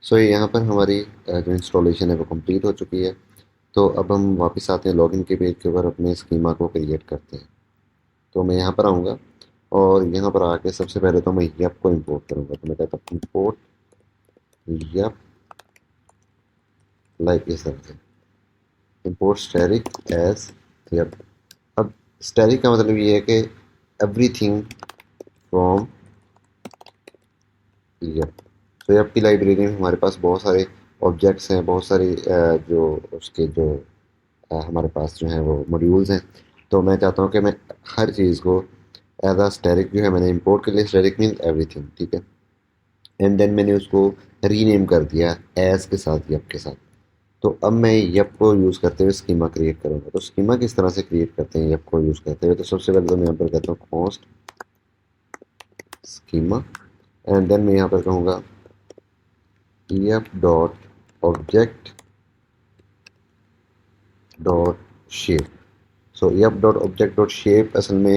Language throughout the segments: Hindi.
सो ये यहाँ पर हमारी जो इंस्टॉलेशन है वो कंप्लीट हो चुकी है। तो अब हम वापस आते हैं लॉगिन के पेज के ऊपर, अपने स्कीमा को क्रिएट करते हैं। तो मैं यहाँ पर आऊँगा और यहाँ पर आके सबसे पहले तो मैं यप को इंपोर्ट करूँगा। तो मैं कहता हूँ इंपोर्ट यप, लाइक इस तरह से इंपोर्ट स्टैटिक एज यप। अब स्टैटिक का मतलब ये है कि एवरीथिंग फ्रॉम यप। तो यप की लाइब्रेरी में हमारे पास बहुत सारे ऑब्जेक्ट्स हैं, बहुत सारे जो उसके जो हमारे पास जो हैं वो मॉड्यूल्स हैं। तो मैं चाहता हूँ कि मैं हर चीज़ को एज आ स्टैटिक जो है मैंने इंपोर्ट के लिए, स्टैटिक मीन एवरीथिंग, ठीक है। एंड देन मैंने उसको रीनेम कर दिया एज के साथ, यप के साथ। तो अब मैं यप को यूज़ करते हुए स्कीमा क्रिएट करूँगा। तो स्कीमा किस तरह से क्रिएट करते हैं यप को यूज़ करते हुए? तो सबसे पहले तो मैं यहाँ पर कहता हूँ कॉन्स्ट स्कीमा, एंड देन मैं यहाँ पर कहूँगा yup dot object dot shape. So yup dot object dot shape असल में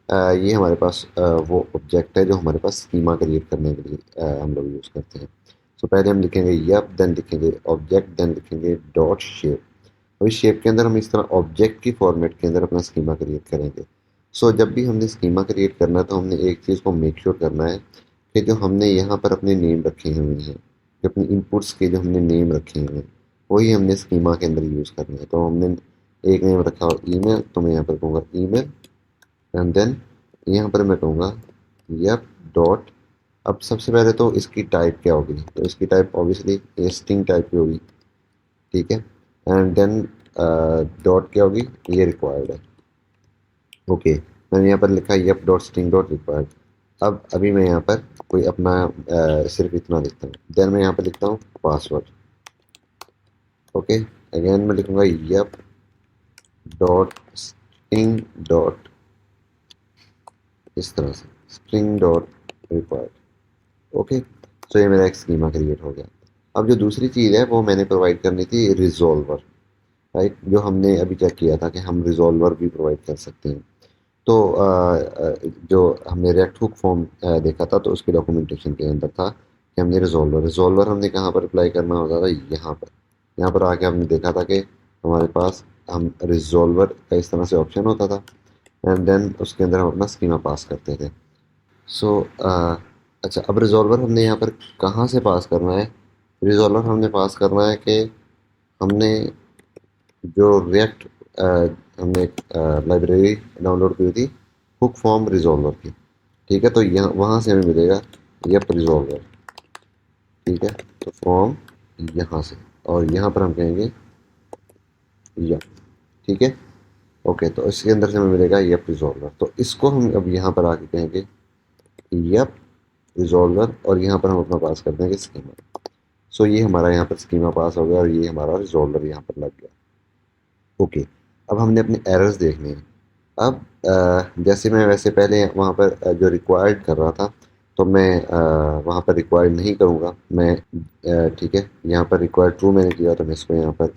ये हमारे पास वो ऑब्जेक्ट है जो हमारे पास स्कीमा क्रिएट करने के लिए हम लोग यूज़ करते हैं। सो पहले हम लिखेंगे यप, देन लिखेंगे ऑब्जेक्ट, देन लिखेंगे डॉट शेप। अभी शेप के अंदर हम इस तरह ऑब्जेक्ट की फॉर्मेट के अंदर अपना स्कीमा क्रिएट करेंगे। सो जब भी हमने स्कीमा क्रिएट करना है तो हमने एक चीज़ को मेक श्योर करना है कि जो हमने यहाँ पर अपने नेम रखे हुए हैं, जो अपनी इनपुट्स के जो हमने नेम रखे हुए हैं, वही हमने स्कीमा के अंदर यूज़ करना है। तो हमने एक नेम रखा हो ईमेल, तो मैं यहाँ पर कहूँगा ईमेल, एंड देन यहाँ पर मैं कहूँगा यप डॉट। अब सबसे पहले तो इसकी टाइप क्या होगी? तो इसकी टाइप ऑब्वियसली स्ट्रिंग टाइप की होगी, ठीक है। एंड देन डॉट क्या होगी? ये रिक्वायर्ड है, ओके। मैंने यहाँ पर लिखा yup dot string dot required. अब अभी मैं यहाँ पर कोई अपना सिर्फ इतना लिखता हूँ, देन मैं यहाँ पर लिखता हूँ पासवर्ड, ओके। अगेन मैं लिखूँगा यप डॉट स्ट्रिंग डॉट, इस तरह से स्ट्रिंग डॉट रिक्वायर्ड, ओके। तो ये मेरा एक स्कीमा क्रिएट हो गया। अब जो दूसरी चीज़ है वो मैंने प्रोवाइड करनी थी रिजॉल्वर, राइट, जो हमने अभी चेक किया था कि हम रिजॉल्वर भी प्रोवाइड कर सकते हैं। तो जो हमने रिएक्ट हुक फॉर्म देखा था तो उसके डॉक्यूमेंटेशन के अंदर था कि हमने रिजॉल्वर रिजॉल्वर हमने कहाँ पर अप्लाई करना होता था? यहाँ पर आके हमने देखा था कि हमारे पास हम रिजॉल्वर का इस तरह से ऑप्शन होता था, एंड देन उसके अंदर हम अपना स्कीमा पास करते थे। सो अच्छा, अब रिजॉल्वर हमने यहाँ पर कहाँ से पास करना है? रिजॉल्वर हमने पास करना है कि हमने जो रिएक्ट हमने लाइब्रेरी डाउनलोड की थी हुक फॉर्म रिजॉल्वर की, ठीक है। तो यहाँ वहाँ से हमें मिलेगा यप रिजॉल्वर, ठीक है। तो फॉर्म यहाँ से, और यहाँ पर हम कहेंगे यप, ठीक है, ओके। तो इसके अंदर से हमें मिलेगा यप रिजॉल्वर। तो इसको हम अब यहाँ पर आके कहेंगे यप रिजॉल्वर, और यहाँ पर हम अपना पास कर देंगे स्कीमा। सो ये हमारा यहाँ पर स्कीमा पास हो गया और ये हमारा रिजॉल्वर यहाँ पर लग गया, ओके। अब हमने अपने एरर्स देखने हैं। अब जैसे मैं वैसे पहले वहाँ पर जो रिक्वायर्ड कर रहा था, तो मैं वहाँ पर रिक्वायर्ड नहीं करूँगा मैं, ठीक है। यहाँ पर रिक्वायर्ड ट्रू मैंने किया तो मैं इसको यहाँ पर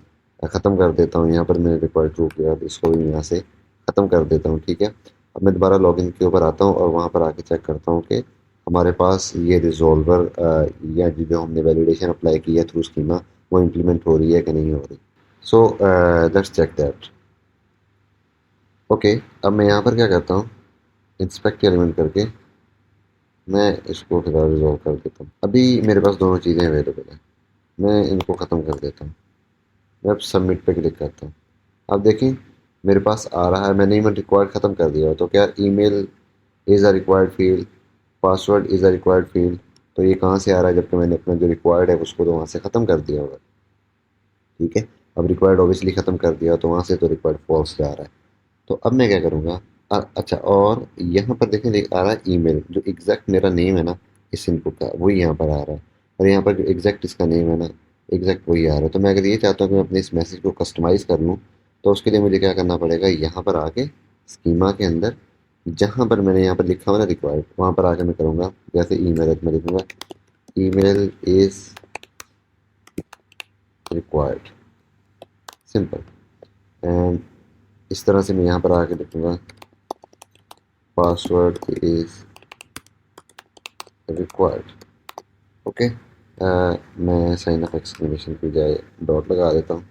ख़त्म कर देता हूँ। यहाँ पर मैंने रिक्वायर्ड ट्रू किया तो इसको भी मैं यहाँ से ख़त्म कर देता हूँ, ठीक है। अब मैं दोबारा लॉगिन के ऊपर आता हूँ और वहाँ पर आके चेक करता हूँ कि हमारे पास ये रिजॉल्वर या जो हमने वैलिडेशन अप्लाई की है थ्रू स्कीमा, वो इम्प्लीमेंट हो रही है कि नहीं हो रही। So let's check that, okay. अब मैं यहाँ पर क्या करता हूँ, इंस्पेक्ट एलिमेंट करके मैं इसको फिलहाल रिजॉल्व कर देता हूँ। अभी मेरे पास दोनों चीज़ें अवेलेबल हैं, मैं इनको ख़त्म कर देता हूँ। मैं अब सबमिट पे क्लिक करता हूँ। अब देखें मेरे पास आ रहा है, मैंने ईमेल रिक्वायर्ड ख़त्म कर दिया हो, तो क्या email is a required field, password is a required field. तो ये कहाँ से आ रहा है? जबकि मैंने अपना जो रिक्वायर्ड है उसको तो वहाँ से ख़त्म कर दिया होगा, ठीक है। अब रिक्वायर्ड ऑब्वियसली ख़त्म कर दिया तो वहाँ से तो रिक्वायर्ड फॉल्स जा रहा है। तो अब मैं क्या करूँगा, अच्छा, और यहाँ पर देखें आ रहा है ईमेल, जो एग्जैक्ट मेरा नेम है ना इस इनपुट का, वही यहाँ पर आ रहा है। और यहाँ पर जो एग्जैक्ट इसका नेम है ना, एग्जैक्ट वही आ रहा है। तो मैं अगर ये चाहता हूँ कि मैं अपने इस मैसेज को कस्टमाइज़ कर लूँ, तो उसके लिए मुझे क्या करना पड़ेगा? यहाँ पर आके स्कीमा के अंदर जहाँ पर मैंने यहाँ पर लिखा हुआ ना रिक्वायर्ड, वहाँ पर आके मैं करूँगा जैसे ईमेल है तो मैं लिखूँगा email is required, simple. And इस तरह से मैं यहाँ पर आके लिखूँगा पासवर्ड इज़ रिक्वायर्ड, ओके। मैं साइन ऑफ एक्सक्लेमेशन की बजाय डॉट लगा देता हूँ,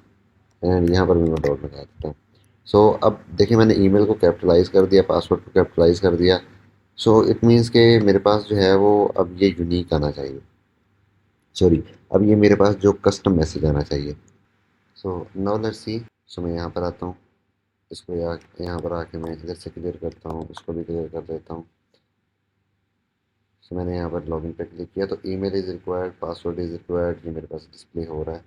एंड यहाँ पर भी मैं डॉट लगा देता हूँ। सो अब देखिए मैंने ईमेल को कैपिटलाइज कर दिया, पासवर्ड को कैपिटलाइज कर दिया। सो इट मीन्स के मेरे पास जो है वो अब ये यूनिक आना चाहिए, सॉरी, अब ये मेरे पास जो कस्टम मैसेज आना चाहिए। So now let's see. सो मैं यहाँ पर आता हूँ, इसको यहाँ पर आके मैं इधर से क्लियर करता हूँ, इसको भी क्लियर कर देता हूँ। सो मैंने यहाँ पर लॉगिन पे क्लिक किया तो email is required, password is required, ये मेरे पास डिस्प्ले हो रहा है।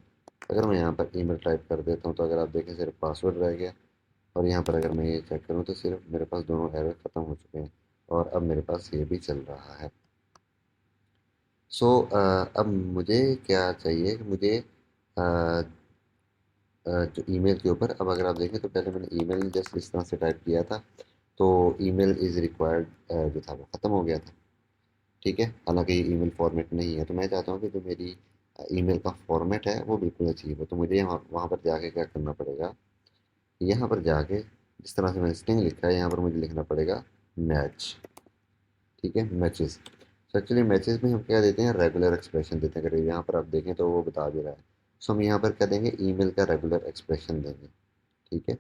अगर मैं यहाँ पर ईमेल टाइप कर देता हूँ तो अगर आप देखें सिर्फ पासवर्ड रह गया, और यहाँ पर अगर मैं ये चेक करूँ तो सिर्फ मेरे पास दोनों एरर ख़त्म हो चुके हैं, और अब मेरे पास ये भी चल रहा है। सो अब मुझे क्या चाहिए कि मुझे जो ईमेल के ऊपर, अब अगर आप देखें तो पहले मैंने ईमेल जस्ट इस तरह से टाइप किया था, तो ईमेल इज़ रिक्वायर्ड जो था वो ख़त्म हो गया था। ठीक है, हालांकि ये ईमेल फॉर्मेट नहीं है, तो मैं चाहता हूँ कि जो मेरी ईमेल का फॉर्मेट है वो बिल्कुल अचीव हो। तो मुझे यहाँ वहाँ पर जाके क्या करना पड़ेगा, यहाँ पर जाके जिस तरह से मैंने स्ट्रिंग लिखा है यहाँ पर मुझे लिखना पड़ेगा मैच। ठीक है, मैचेस। तो एक्चुअली मैचेस में हम क्या देते हैं, रेगुलर एक्सप्रेशन देते हैं। अगर यहाँ पर आप देखें तो वो बता भी रहा है। सो हम यहाँ पर क्या देंगे, ईमेल का रेगुलर एक्सप्रेशन देंगे। ठीक है,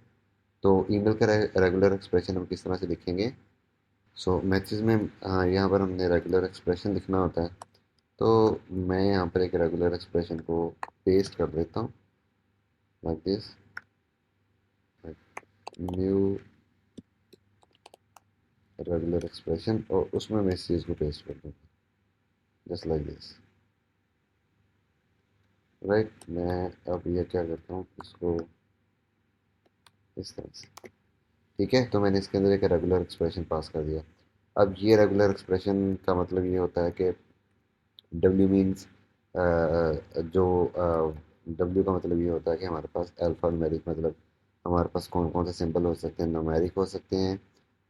तो ईमेल का रेगुलर एक्सप्रेशन हम किस तरह से लिखेंगे। सो मैचेस में यहाँ पर हमने रेगुलर एक्सप्रेशन लिखना होता है। तो मैं यहाँ पर एक रेगुलर एक्सप्रेशन को पेस्ट कर देता हूँ, like this, new regular expression, और उसमें मैं इस चीज़ को पेस्ट कर दूँगा, जस्ट लाइक दिस। राइट, मैं अब ये क्या करता हूँ, इसको इस तरह से। ठीक है, तो मैंने इसके अंदर एक रेगुलर एक्सप्रेशन पास कर दिया। अब ये रेगुलर एक्सप्रेशन का मतलब ये होता है कि डब्ल्यू मीन्स, जो डब्ल्यू का मतलब ये होता है कि हमारे पास अल्फ़ा न्यूमेरिक, मतलब हमारे पास कौन कौन से सिंबल हो सकते हैं, न्यूमेरिक हो सकते हैं,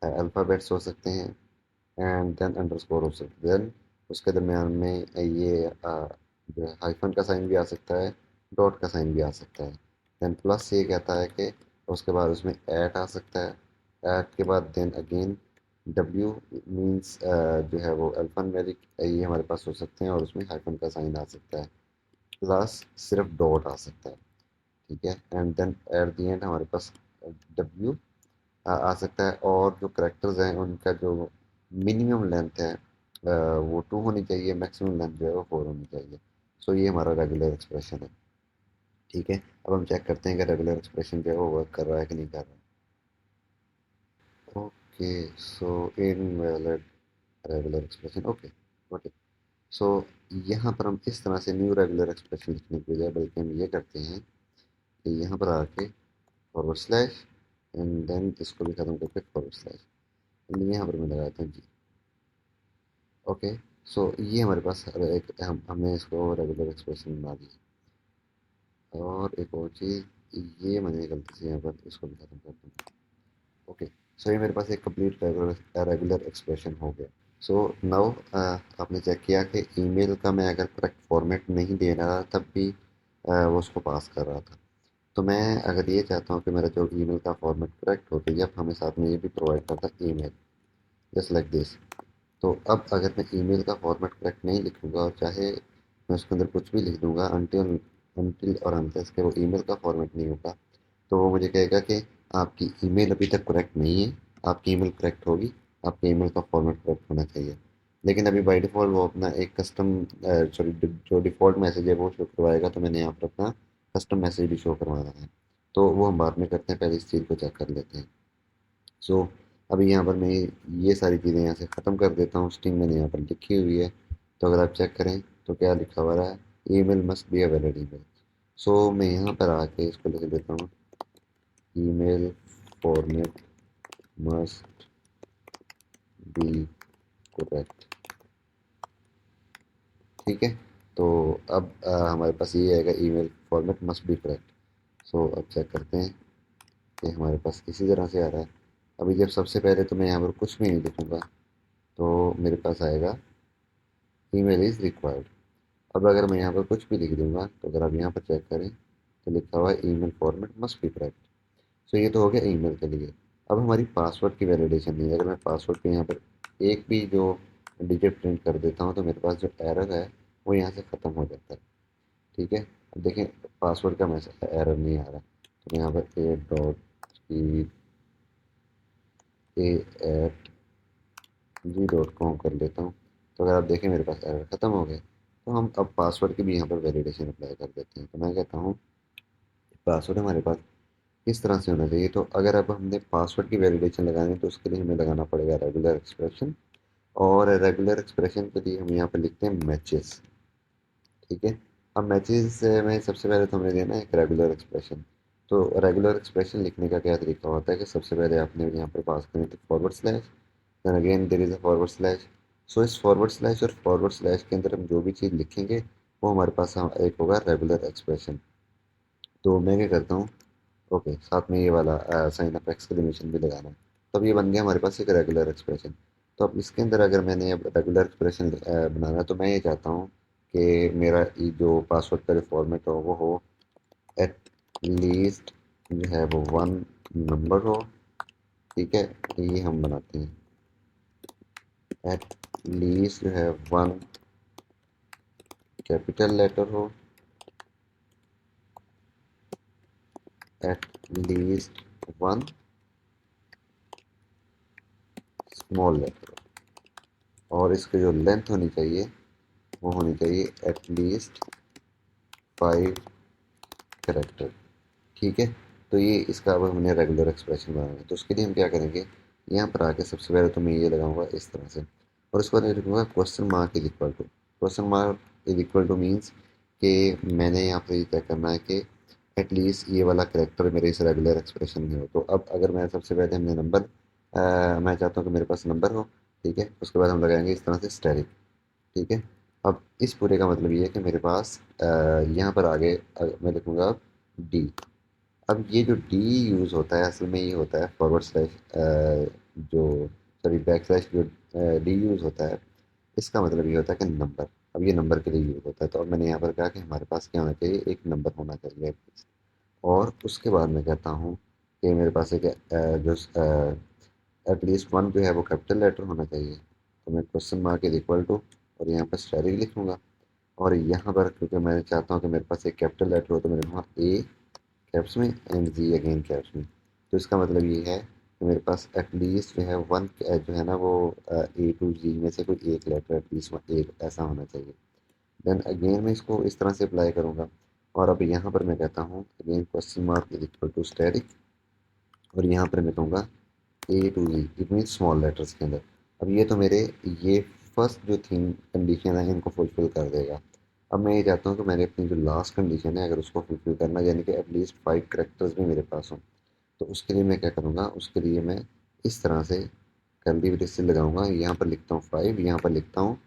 अल्फ़ाबेट्स हो सकते हैं, एंड देन अंडरस्कोर हो सकते हैं। देन उसके दरमियान में ये जो है हाइफन का साइन भी आ सकता है, डॉट का साइन भी आ सकता है। देन प्लस ये कहता है कि उसके बाद उसमें ऐट आ सकता है, ऐट के बाद देन अगेन डब्ल्यू मीन्स जो है वो अल्फ़ान्यूमेरिक, ये हमारे पास हो सकते हैं, और उसमें हाइफन का साइन आ सकता है, प्लस सिर्फ डॉट आ सकता है। ठीक है, and then at the end हमारे पास डब्ल्यू आ सकता है, और जो करेक्टर्स हैं उनका जो मिनिमम लेंथ है वो 2 होनी चाहिए, मैक्सिमम लेंथ जो है वो 4 होनी चाहिए। सो ये हमारा रेगुलर एक्सप्रेशन है। ठीक है, अब हम चेक करते हैं कि रेगुलर एक्सप्रेशन जो है वो वर्क कर रहा है कि नहीं कर रहा है। Okay, so invalid regular expression, okay, okay. So यहाँ पर हम इस तरह से न्यू रेगुलर एक्सप्रेशन लिखने के बजाय बल्कि हम ये करते हैं कि यहाँ पर आके फॉरवर्ड स्लैश, एंड देन इसको भी खत्म करके फॉरवर्ड स्लैश, एंड यहाँ पर मैं लगाता हूँ जी। ओके, सो ये हमारे पास एक हमने इसको रेगुलर एक्सप्रेशन बना दी। और एक और चीज़, ये मैंने गलती से यहाँ पर इसको भी खत्म कर दूँगा। ओके, सो ये मेरे पास एक कंप्लीट रेगुलर रेगुलर एक्सप्रेशन हो गया। सो नाउ आपने चेक किया कि ईमेल का मैं अगर करेक्ट फॉर्मेट नहीं दे रहा तब भी वो उसको पास कर रहा था। तो मैं अगर ये चाहता हूँ कि मेरा जो ईमेल का फॉर्मेट करेक्ट हो, तो ये अब हमें साथ में ये भी प्रोवाइड करता है ईमेल, जस्ट लाइक दिस। तो अब अगर मैं ईमेल का फॉर्मेट करेक्ट नहीं लिखूँगा, और चाहे मैं उसके अंदर कुछ भी लिख दूँगा, अनटिल और अनलेस के वो ईमेल का फॉर्मेट नहीं होगा, तो वो मुझे कहेगा कि आपकी ईमेल अभी तक करेक्ट नहीं है, आपकी ईमेल करेक्ट होगी, आपके ईमेल का फॉर्मेट करेक्ट होना चाहिए। लेकिन अभी बाय डिफ़ॉल्ट वो अपना एक कस्टम, सॉरी, जो डिफ़ॉल्ट मैसेज है वो शो करवाएगा, तो मैंने यहाँ पर अपना कस्टम मैसेज भी शो करवाना है। तो वो हम बाद में करते हैं, पहले इस चीज़ को चेक कर लेते हैं। सो अभी यहाँ पर मैं ये सारी चीज़ें यहाँ से ख़त्म कर देता हूँ। स्ट्रिंग मैंने यहाँ पर लिखी हुई है, तो अगर आप चेक करें तो क्या लिखा हुआ है, email must be a valid email. So मैं यहाँ पर आके इसको लिख देता हूँ, email format must be correct. ठीक है, तो अब हमारे पास ये आएगा, email format must be correct. So अब चेक करते हैं कि हमारे पास इसी तरह से आ रहा है। अभी जब सबसे पहले तो मैं यहाँ पर कुछ भी नहीं लिखूँगा, तो मेरे पास आएगा ईमेल इज़ रिक्वायर्ड। अब अगर मैं यहाँ पर कुछ भी लिख दूंगा, तो अगर आप यहाँ पर चेक करें तो लिखा हुआ है email format must be correct. So ये तो हो गया ईमेल के लिए। अब हमारी पासवर्ड की वैलिडेशन नहीं है। अगर मैं पासवर्ड पे यहाँ पर एक भी जो डिजिट प्रिंट कर देता हूँ, तो मेरे पास जो एरर है वो यहाँ से ख़त्म हो जाता है। ठीक है, अब देखें पासवर्ड का मैसेज एरर नहीं आ रहा, तो मैं यहाँ पर A dot A at G dot com कर लेता हूँ। तो अगर आप देखें मेरे पास एरर ख़त्म हो गए। तो हम अब पासवर्ड की भी यहाँ पर वैलिडेशन अप्लाई कर देते हैं। तो मैं कहता हूँ पासवर्ड हमारे पास किस तरह से होना चाहिए। तो अगर अब हमने पासवर्ड की वैलिडेशन लगानी है तो उसके लिए हमें लगाना पड़ेगा रेगुलर एक्सप्रेशन, और रेगुलर एक्सप्रेशन के लिए हम यहाँ पर लिखते हैं मैचेस। ठीक है, अब मैचेस में सबसे पहले तो हमने देना है एक रेगुलर एक्सप्रेशन। तो रेगुलर एक्सप्रेशन लिखने का क्या तरीका होता है कि सबसे पहले आपने यहाँ पर पास करें तो forward slash, then again there is a forward slash. So इस फॉरवर्ड स्लैश और फॉरवर्ड स्लैश के अंदर हम जो भी चीज़ लिखेंगे वो हमारे पास एक होगा रेगुलर एक्सप्रेशन। तो मैं क्या करता हूँ, ओके साथ में ये वाला साइन ऑफ एक्सक्लेमेशन भी लगाना है। तो अब ये बन गया हमारे पास एक रेगुलर एक्सप्रेशन। तो अब इसके अंदर अगर मैंने अब रेगुलर एक्सप्रेशन बनाना है तो मैं ये चाहता हूँ कि मेरा ये जो पासवर्ड का जो फॉर्मेट हो वो हो एट लीस्ट जो है वो वन नंबर हो। ठीक है, ये हम बनाते हैं एट लीस्ट जो है वन कैपिटल लेटर हो, at least one small letter, और इसकी जो लेंथ होनी चाहिए वो होनी चाहिए एटलीस्ट 5 करेक्टर। ठीक है, तो ये इसका अब हमने रेगुलर एक्सप्रेशन बनाना है। तो उसके लिए हम क्या करेंगे, यहाँ पर आके सबसे पहले तो मैं ये लगाऊंगा इस तरह से, और उसके बाद लिखूंगा question mark is equal to. Question mark is equal to means कि मैंने यहाँ पर ये तय करना है कि एटलीस्ट ये वाला करेक्टर मेरे इस रेगुलर एक्सप्रेशन में हो। तो अब अगर मैं सबसे पहले हमने नंबर, मैं चाहता हूँ कि मेरे पास नंबर हो। ठीक है, उसके बाद हम लगाएंगे इस तरह से स्टेरिक। ठीक है, अब इस पूरे का मतलब ये है कि मेरे पास यहाँ पर आगे मैं लिखूंगा अब डी। अब ये जो डी यूज़ होता है असल में ये होता है फॉरवर्ड स्लैश, जो सॉरी बैक स्लैश जो डी यूज़ होता है इसका मतलब ये होता है कि नंबर। अब ये नंबर के लिए यूज़ होता है। तो अब मैंने यहाँ पर कहा कि हमारे पास क्या होना चाहिए, एक नंबर होना चाहिए। और उसके बाद मैं कहता हूँ कि मेरे पास एक जो एटलीस्ट वन जो है वो कैपिटल लेटर होना चाहिए। तो मैं question mark is equal to और यहाँ पर स्टेरिक लिखूंगा। और यहाँ पर क्योंकि मैं चाहता हूँ कि मेरे पास एक कैपिटल लेटर हो तो मैं लिखूँगा ए कैप्स में एंड जी अगेन कैप्स में। तो इसका मतलब ये है कि मेरे पास एटलीस्ट जो है वन जो है ना वो ए टू जी में से कोई एक लेटर एटलीस्ट एक ऐसा होना चाहिए। देन अगेन मैं इसको इस तरह से अप्लाई करूँगा। और अब यहाँ पर मैं कहता हूँ again question mark is equal to asterisk, और यहाँ पर मैं कहूँगा A to Z, it mean small letters के अंदर। अब ये तो मेरे ये फर्स्ट जो थिंग कंडीशन है इनको फुलफिल कर देगा। अब मैं ये चाहता हूँ कि मैंने अपनी जो लास्ट कंडीशन है अगर उसको फुलफिल करना, यानी कि एटलीस्ट 5 करेक्टर्स भी मेरे पास हों, तो उसके लिए मैं क्या करूँगा, उसके लिए मैं इस तरह से कर्ली ब्रेसेस लगाऊंगा। यहाँ पर लिखता हूँ 5, यहाँ पर लिखता हूँ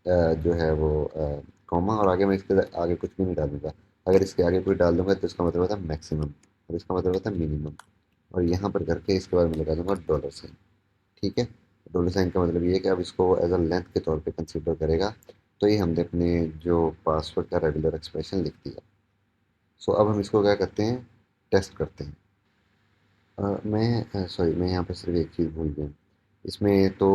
जो है वो कॉमा, और आगे मैं इसके आगे कुछ भी नहीं डालूंगा। अगर इसके आगे कोई डाल दूंगा तो इसका मतलब होता है मैक्सिमम, और इसका मतलब होता है मिनिमम। और यहाँ पर करके इसके बाद मैं लगा दूंगा डॉलर साइन। ठीक है, डॉलर साइन का मतलब ये है कि अब इसको एज अ लेंथ के तौर पे कंसीडर करेगा। तो ये हमने अपने जो पासवर्ड का रेगुलर एक्सप्रेशन लिख दिया। सो अब हम इसको क्या करते हैं, टेस्ट करते हैं। मैं सॉरी मैं यहाँ पर सिर्फ एक चीज़ भूल गया। इसमें तो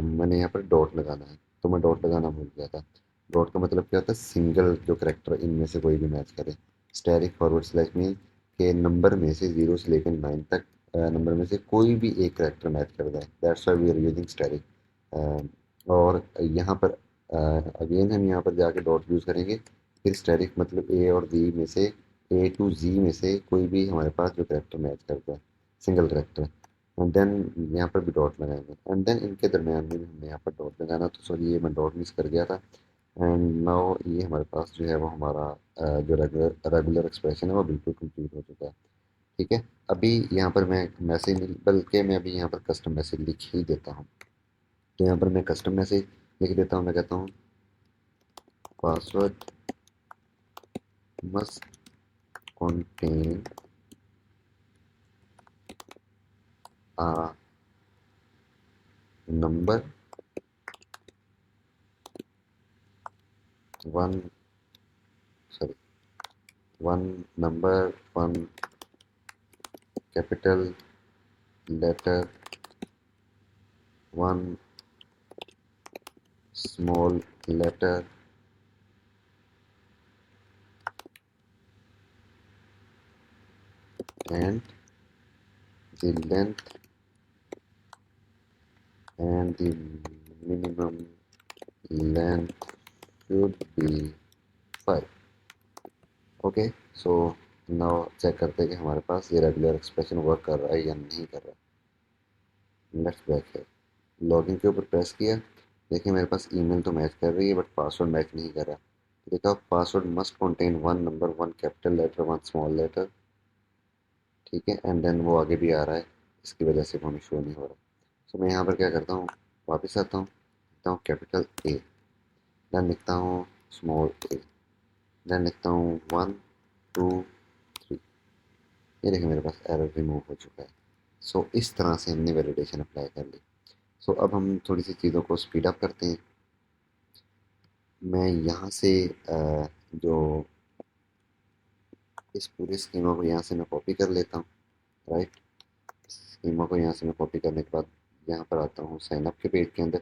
मैंने यहाँ पर डॉट लगाना है, तो मैं डॉट लगाना भूल गया था। डॉट का मतलब क्या होता है, सिंगल जो करेक्टर इनमें से कोई भी मैच करे। स्टैटिक फॉरवर्ड स्लैश में के नंबर में से 0 से लेकर 9 तक नंबर में से कोई भी एक करेक्टर मैच कर जाए, that's why we are using static. और यहाँ पर अगेन हम यहाँ पर जाके डॉट यूज़ करेंगे। फिर स्टैटिक मतलब ए और जी में से, ए टू जी में से कोई भी हमारे पास जो करेक्टर मैच करता है, सिंगल करेक्टर। एंड देन यहाँ पर भी डॉट लगाएंगे, एंड देन इनके दरमियान में भी हमने यहाँ पर डॉट लगाना। तो सॉरी ये मैं डॉट मिस कर गया था। एंड नाउ ये हमारे पास जो है वो हमारा जो रेगुलर एक्सप्रेशन है वो बिल्कुल कंप्लीट हो चुका है। ठीक है, अभी यहाँ पर मैं मैसेज नहीं बल्कि मैं अभी यहाँ पर कस्टम मैसेज लिख ही देता हूँ। तो यहाँ पर मैं कस्टम मैसेज लिख देता हूँ। मैं कहता हूँ password must contain a number, one sorry one number, one capital letter, one small letter, and the length and the minimum length should be 5. Okay, so now check करते हैं कि हमारे पास ये रेगुलर एक्सप्रेशन वर्क कर रहा है या नहीं कर रहा है। लेट्स बैक है, लॉगिन के ऊपर प्रेस किया, देखिए मेरे पास ईमेल तो मैच कर रही है बट पासवर्ड मैच नहीं कर रहा। तो देखा, password must contain one number, one capital letter, one small letter, ठीक है, एंड देन वो आगे भी आ रहा है, इसकी वजह से वो हमें शो नहीं हो रहा। सो मैं यहाँ पर क्या करता हूँ, वापस आता हूँ, लिखता हूँ कैपिटल ए, देन लिखता हूँ स्मॉल ए, देन लिखता हूँ 1 2 3। ये देखिए मेरे पास एरर रिमूव हो चुका है। सो इस तरह से हमने वैलिडेशन अप्लाई कर ली। सो अब हम थोड़ी सी चीज़ों को स्पीड अप करते हैं। मैं यहाँ से जो इस पूरे स्कीमा को यहाँ से मैं कॉपी कर लेता हूँ, राइट। स्कीमा को यहाँ से मैं कॉपी करने के बाद यहाँ पर आता हूँ साइन अप के पेज के अंदर।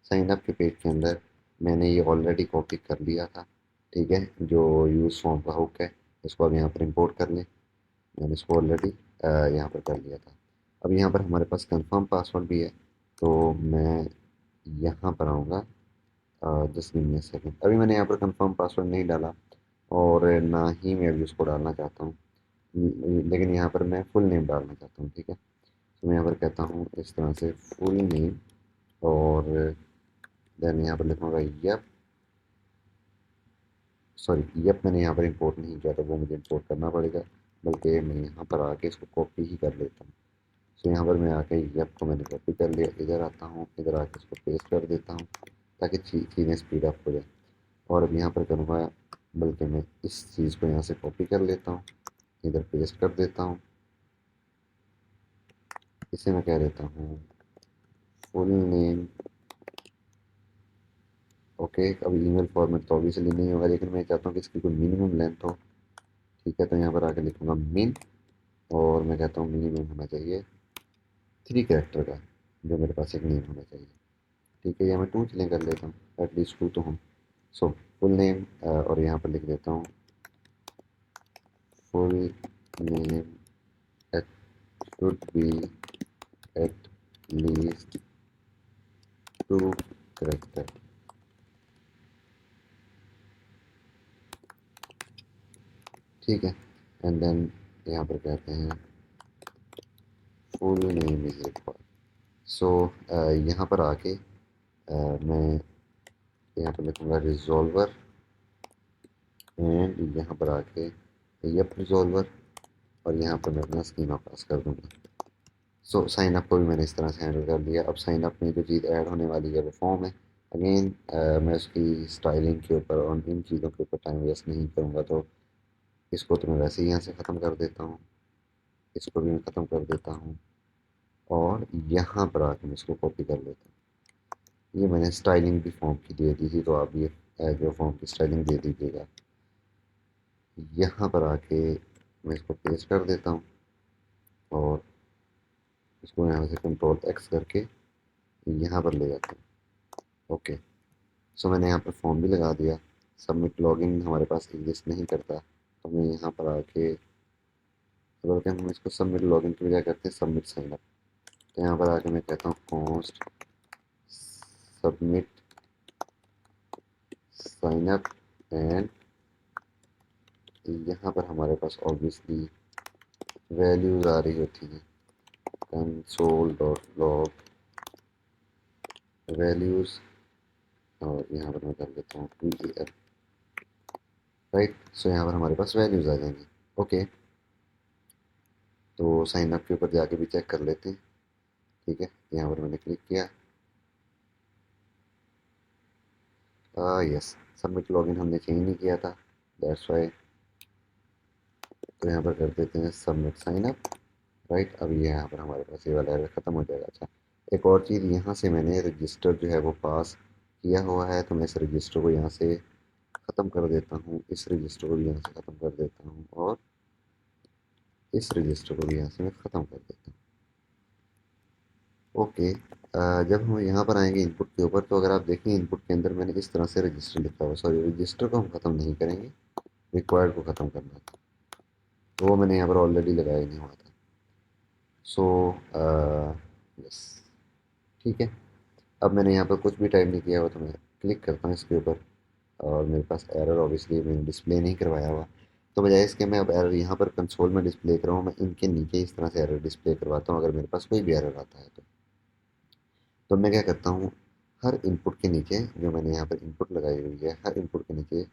साइन अप के पेज के अंदर मैंने ये ऑलरेडी कॉपी कर लिया था, ठीक है, जो यूज़ फॉर्म का हुक है, इसको अब यहाँ पर इंपोर्ट कर लें। मैंने इसको ऑलरेडी यहाँ पर कर लिया था। अब यहाँ पर हमारे पास कंफर्म पासवर्ड भी है, तो मैं यहाँ पर आऊँगा, just give me a second. अभी मैंने यहाँ पर कंफर्म पासवर्ड नहीं डाला और ना ही मैं अभी उसको डालना चाहता हूँ, लेकिन यहाँ पर मैं फुल नेम डालना चाहता हूँ, ठीक है। तो मैं यहाँ पर कहता हूँ इस तरह से फुल नेम, और देन यहाँ पर लिखूँगा यप, सॉरी यप मैंने यहाँ पर इंपोर्ट नहीं किया तो वो मुझे इंपोर्ट करना पड़ेगा, बल्कि मैं यहाँ पर आके इसको कॉपी ही कर लेता हूँ। तो यहाँ पर मैं आके यप को मैंने कॉपी कर लिया, इधर आता हूँ, इधर आके इसको पेस्ट कर देता हूँ ताकि चीज़ें स्पीड अप हो जाए। और अब यहाँ पर करूँगा, बल्कि मैं इस चीज़ को यहाँ से कॉपी कर लेता हूँ, इधर पेस्ट कर देता हूँ, इसे मैं कह देता हूँ फुल नेम। ओके, अब ईमेल फॉर्मेट तो ऑब्वियसली नहीं होगा, लेकिन मैं चाहता हूँ कि इसकी कोई मिनिमम लेंथ हो, ठीक है। तो यहाँ पर आके लिखूँगा मिन, और मैं कहता हूँ मिनिमम होना चाहिए 3 कैरेक्टर का, जो मेरे पास एक नेम होना चाहिए, ठीक है। या मैं 2 चलें कर लेता हूँ, एटलीस्ट 2 तो हम। सो फुल नेम, और यहाँ पर लिख देता हूँ full name at should be at least 2 character, ठीक है। एंड देन यहाँ पर कहते हैं फुल नेम इज रिक्वायर्ड। सो यहाँ पर आके मैं यहाँ पर लिखूँगा रिजॉल्वर, एंड यहाँ पर आके यप रिजॉल्वर, और यहाँ पर मैं अपना स्कीमा पास कर दूँगा। सो साइन अप को भी मैंने इस तरह से हैंडल कर लिया। अब साइन अप में जो चीज़ ऐड होने वाली है वो फॉर्म है। अगेन मैं उसकी स्टाइलिंग के ऊपर और इन चीज़ों के ऊपर टाइम वेस्ट नहीं करूँगा, तो इसको तो मैं वैसे ही यहाँ से ख़त्म कर देता हूँ, इसको भी मैं ख़त्म कर देता हूँ, और यहाँ पर आके मैं इसको कॉपी कर लेता हूँ। ये मैंने स्टाइलिंग भी फॉर्म की दे दी थी, तो आप ये जो फॉर्म की स्टाइलिंग दे दीजिएगा। यहाँ पर आके मैं इसको पेस्ट कर देता हूँ, और इसको यहाँ से कंट्रोल एक्स करके यहाँ पर ले जाता हूँ। ओके, सो मैंने यहाँ पर फॉर्म भी लगा दिया। सबमिट लॉगिन हमारे पास एग्जिस्ट नहीं करता, तो मैं यहाँ पर आके, बल्कि हम इसको सबमिट लॉगिन की बजाय करते हैं सबमिट साइन अप। तो यहाँ पर आके मैं कहता हूँ const submit sign up, and यहाँ पर हमारे पास ऑब्वियसली वैल्यूज़ आ रही होती हैं, कंसोल डॉट लॉग वैल्यूज़, और यहाँ पर मैं कर देता हूँ VAL, राइट। सो यहाँ पर हमारे पास वैल्यूज़ आ जाएंगी। ओके, तो साइन अप के ऊपर जाके भी चेक कर लेते हैं, ठीक है। यहाँ पर मैंने क्लिक किया, यस, सबमिट लॉगिन हमने चेंज नहीं किया था, दैट्स वाई। तो यहाँ पर कर देते हैं सबमिट साइन अप, राइट। अब ये यहाँ पर हमारे पास ये वाला एरर ख़त्म हो जाएगा। अच्छा, एक और चीज़, यहाँ से मैंने रजिस्टर जो है वो पास किया हुआ है, तो मैं इस रजिस्टर को यहाँ से ख़त्म कर देता हूँ, इस रजिस्टर को भी यहाँ से ख़त्म कर देता हूँ, और इस रजिस्टर को भी यहाँ से मैं ख़त्म कर देता हूँ। ओके, जब हम यहाँ पर आएंगे इनपुट के ऊपर, तो अगर आप देखें इनपुट के अंदर मैंने इस तरह से रजिस्टर लिखा हुआ, सॉरी रजिस्टर को हम ख़त्म नहीं करेंगे, रिक्वायर्ड को ख़त्म करना है। वो मैंने यहाँ पर ऑलरेडी लगाया ही नहीं हुआ था। सो यस, ठीक है। अब मैंने यहाँ पर कुछ भी टाइप नहीं किया हुआ, तो मैं क्लिक करता हूँ इसके ऊपर और मेरे पास एरर ऑब्वियसली मैंने डिस्प्ले नहीं करवाया हुआ। तो बजाय इसके मैं अब एरर यहाँ पर कंसोल में डिस्प्ले कराऊँ, मैं इनके नीचे इस तरह से एरर डिस्प्ले करवाता हूँ अगर मेरे पास कोई भी एरर आता है तो मैं क्या करता हूँ, हर इनपुट के नीचे जो मैंने यहाँ पर इनपुट लगाई हुई है, हर इनपुट के नीचे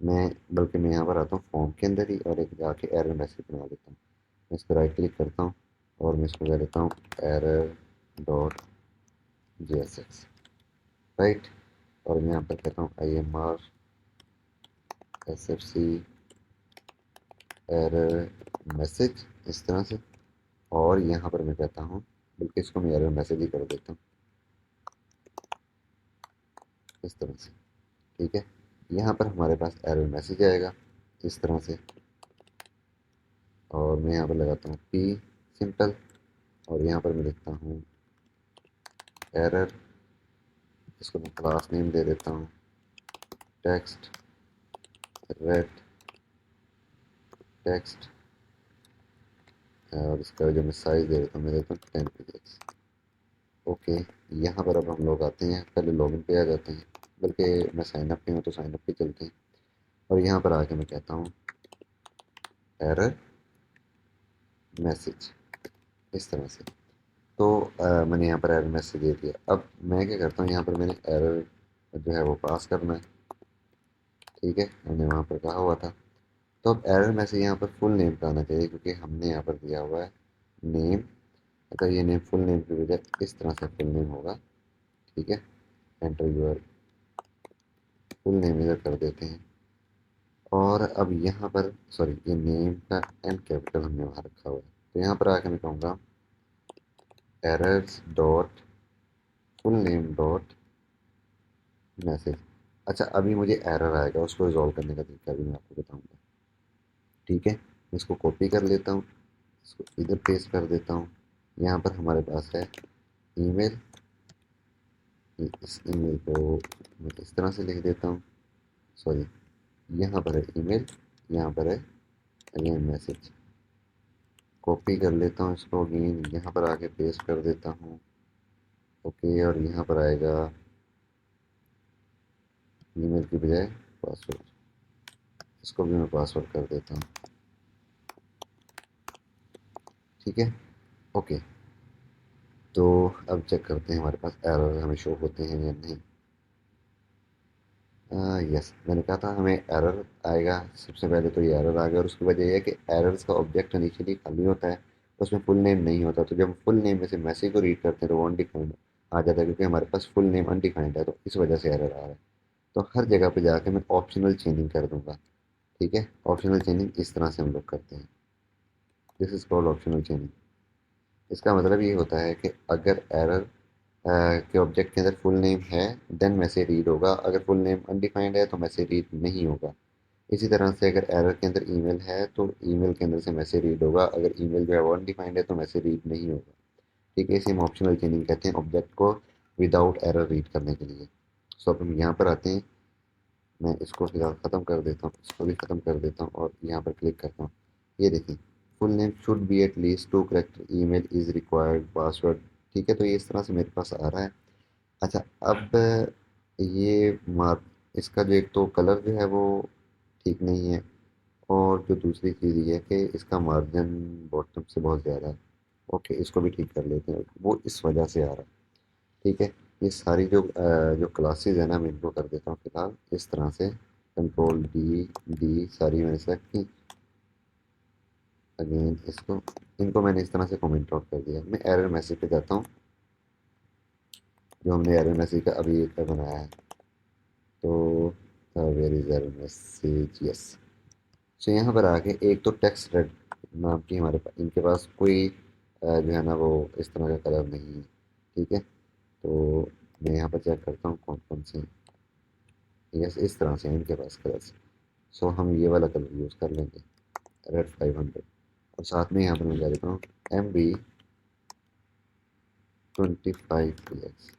मैं, बल्कि मैं यहाँ पर आता हूँ फॉर्म के अंदर ही और एक जाके एरर मैसेज बना देता हूँ। मैं इस पर राइट क्लिक करता हूँ और मैं इसको कह देता हूँ एरर डॉट JSX, राइट। और मैं यहाँ पर कहता हूँ IMR SFC एरर मैसेज, इस तरह से। और यहाँ पर मैं कहता हूँ, बल्कि इसको मैं एरर मैसेज ही कर देता हूँ इस तरह से, ठीक है। यहाँ पर हमारे पास एरर मैसेज आएगा इस तरह से, और मैं यहाँ पर लगाता हूँ P सिंपल, और यहाँ पर मैं लिखता हूँ एरर, इसको मैं क्लास नेम दे देता हूँ टेक्स्ट रेड टेक्स्ट, और इसका जो मैं साइज दे देता हूँ, मैं देता हूँ 10 px। ओके, यहाँ पर अब हम लोग आते हैं, पहले लॉगिन पे आ जाते हैं, बल्कि मैं साइन अप पे हूँ तो साइन अप पे चलते हैं। और यहाँ पर आके मैं कहता हूँ एरर मैसेज, इस तरह से। तो मैंने यहाँ पर एरर मैसेज दे दिया। अब मैं क्या करता हूँ, यहाँ पर मैंने एरर जो है वो पास करना है, ठीक है, मैंने वहाँ पर कहा हुआ था। तो अब एरर मैसेज यहाँ पर फुल नेम का आना चाहिए, क्योंकि हमने यहाँ पर दिया हुआ है नेम। अगर ये नेम फुल नेम की बजाय इस तरह से फुल नेम होगा, ठीक है। एंटर यूर फुल नेम इधर कर देते हैं। और अब यहाँ पर, सॉरी, ये नेम का एन कैपिटल हमने वहाँ रखा हुआ है, तो यहाँ पर आकर मैं कहूँगा errors dot full name dot message. अच्छा, अभी मुझे एरर आएगा, उसको रिजॉल्व करने का तरीका भी मैं आपको बताऊंगा, ठीक है। मैं इसको कॉपी कर लेता हूँ, इसको इधर पेस्ट कर देता हूँ। यहाँ पर हमारे पास है ईमेल, इस ईमेल को मैं इस तरह से लिख देता हूँ, सॉरी, यहाँ पर है ईमेल, यहाँ पर है अगेन मैसेज। कॉपी कर लेता हूँ इसको, अगेन यहाँ पर आके पेस्ट कर देता हूँ। ओके, और यहाँ पर आएगा ईमेल की बजाय पासवर्ड, इसको भी मैं पासवर्ड कर देता हूँ, ठीक है। ओके, तो अब चेक करते हैं हमारे पास एरर हमें शो होते हैं या नहीं। यस, मैंने कहा था हमें एरर आएगा। सबसे पहले तो ये एरर आ गया, और उसकी वजह यह है कि एरर्स का ऑब्जेक्ट इनिशियली खाली होता है, उसमें फुल नेम नहीं होता। तो जब हम फुल नेम में से मैसेज को रीड करते हैं तो वो अनडिफाइंड आ जाता है, क्योंकि हमारे पास फुल नेम अनडिफाइंड है, तो इस वजह से एरर आ रहा है। तो हर जगह पे जाके मैं ऑप्शनल चेंजिंग कर दूंगा, ठीक है। ऑप्शनल चेंजिंग इस तरह से हम लोग करते हैं, this is called optional changing. इसका मतलब ये होता है कि अगर एरर के ऑब्जेक्ट के अंदर फुल नेम है देन मैसेज रीड होगा, अगर फुल नेम अनडिफाइंड है तो मैसेज रीड नहीं होगा। इसी तरह से अगर एरर के अंदर ईमेल है तो ईमेल के अंदर से मैसेज रीड होगा, अगर ईमेल जो है वो अनडिफाइंड है तो मैसेज रीड नहीं होगा, ठीक है। इसे हम ऑप्शनल चेंजिंग कहते हैं, ऑब्जेक्ट को विदाउट एरर रीड करने के लिए। सो अब हम यहाँ पर आते हैं, मैं इसको फिलहाल ख़त्म कर देता हूँ, इसको भी ख़त्म कर देता हूँ और यहाँ पर क्लिक करता हूँ। ये देखिए, full name should be at least 2 character, email is required, password, ठीक है। तो ये इस तरह से मेरे पास आ रहा है। अच्छा, अब ये मार्क, इसका जो एक तो कलर जो है वो ठीक नहीं है, और जो दूसरी चीज़ ये है कि इसका मार्जिन बॉटम से बहुत ज़्यादा है। ओके, इसको भी ठीक कर लेते हैं, वो इस वजह से आ रहा है, ठीक है। ये सारी जो क्लासेस है ना, मैं इनको कर देता हूँ फिलहाल इस तरह से, कंट्रोल डी डी सारी मैंने सेलेक्ट की। अगेन इसको, इनको मैंने इस तरह से कमेंट आउट कर दिया। मैं एरर मैसेज पे जाता हूँ, जो हमने एरर मैसेज का अभी एक बनाया है। तो where is error message, yes. So यहाँ पर आके एक तो टेक्स्ट रेड नाम की हमारे पास, इनके पास कोई जो है ना वो इस तरह का कलर नहीं है, ठीक है। तो मैं यहाँ पर चेक करता हूँ कौन कौन से, यस, इस तरह से हैं इनके पास कलर्स। सो हम ये वाला कलर यूज़ कर लेंगे, रेड 500। और साथ में यहाँ पर मैं क्या देता हूँ, MB25PX,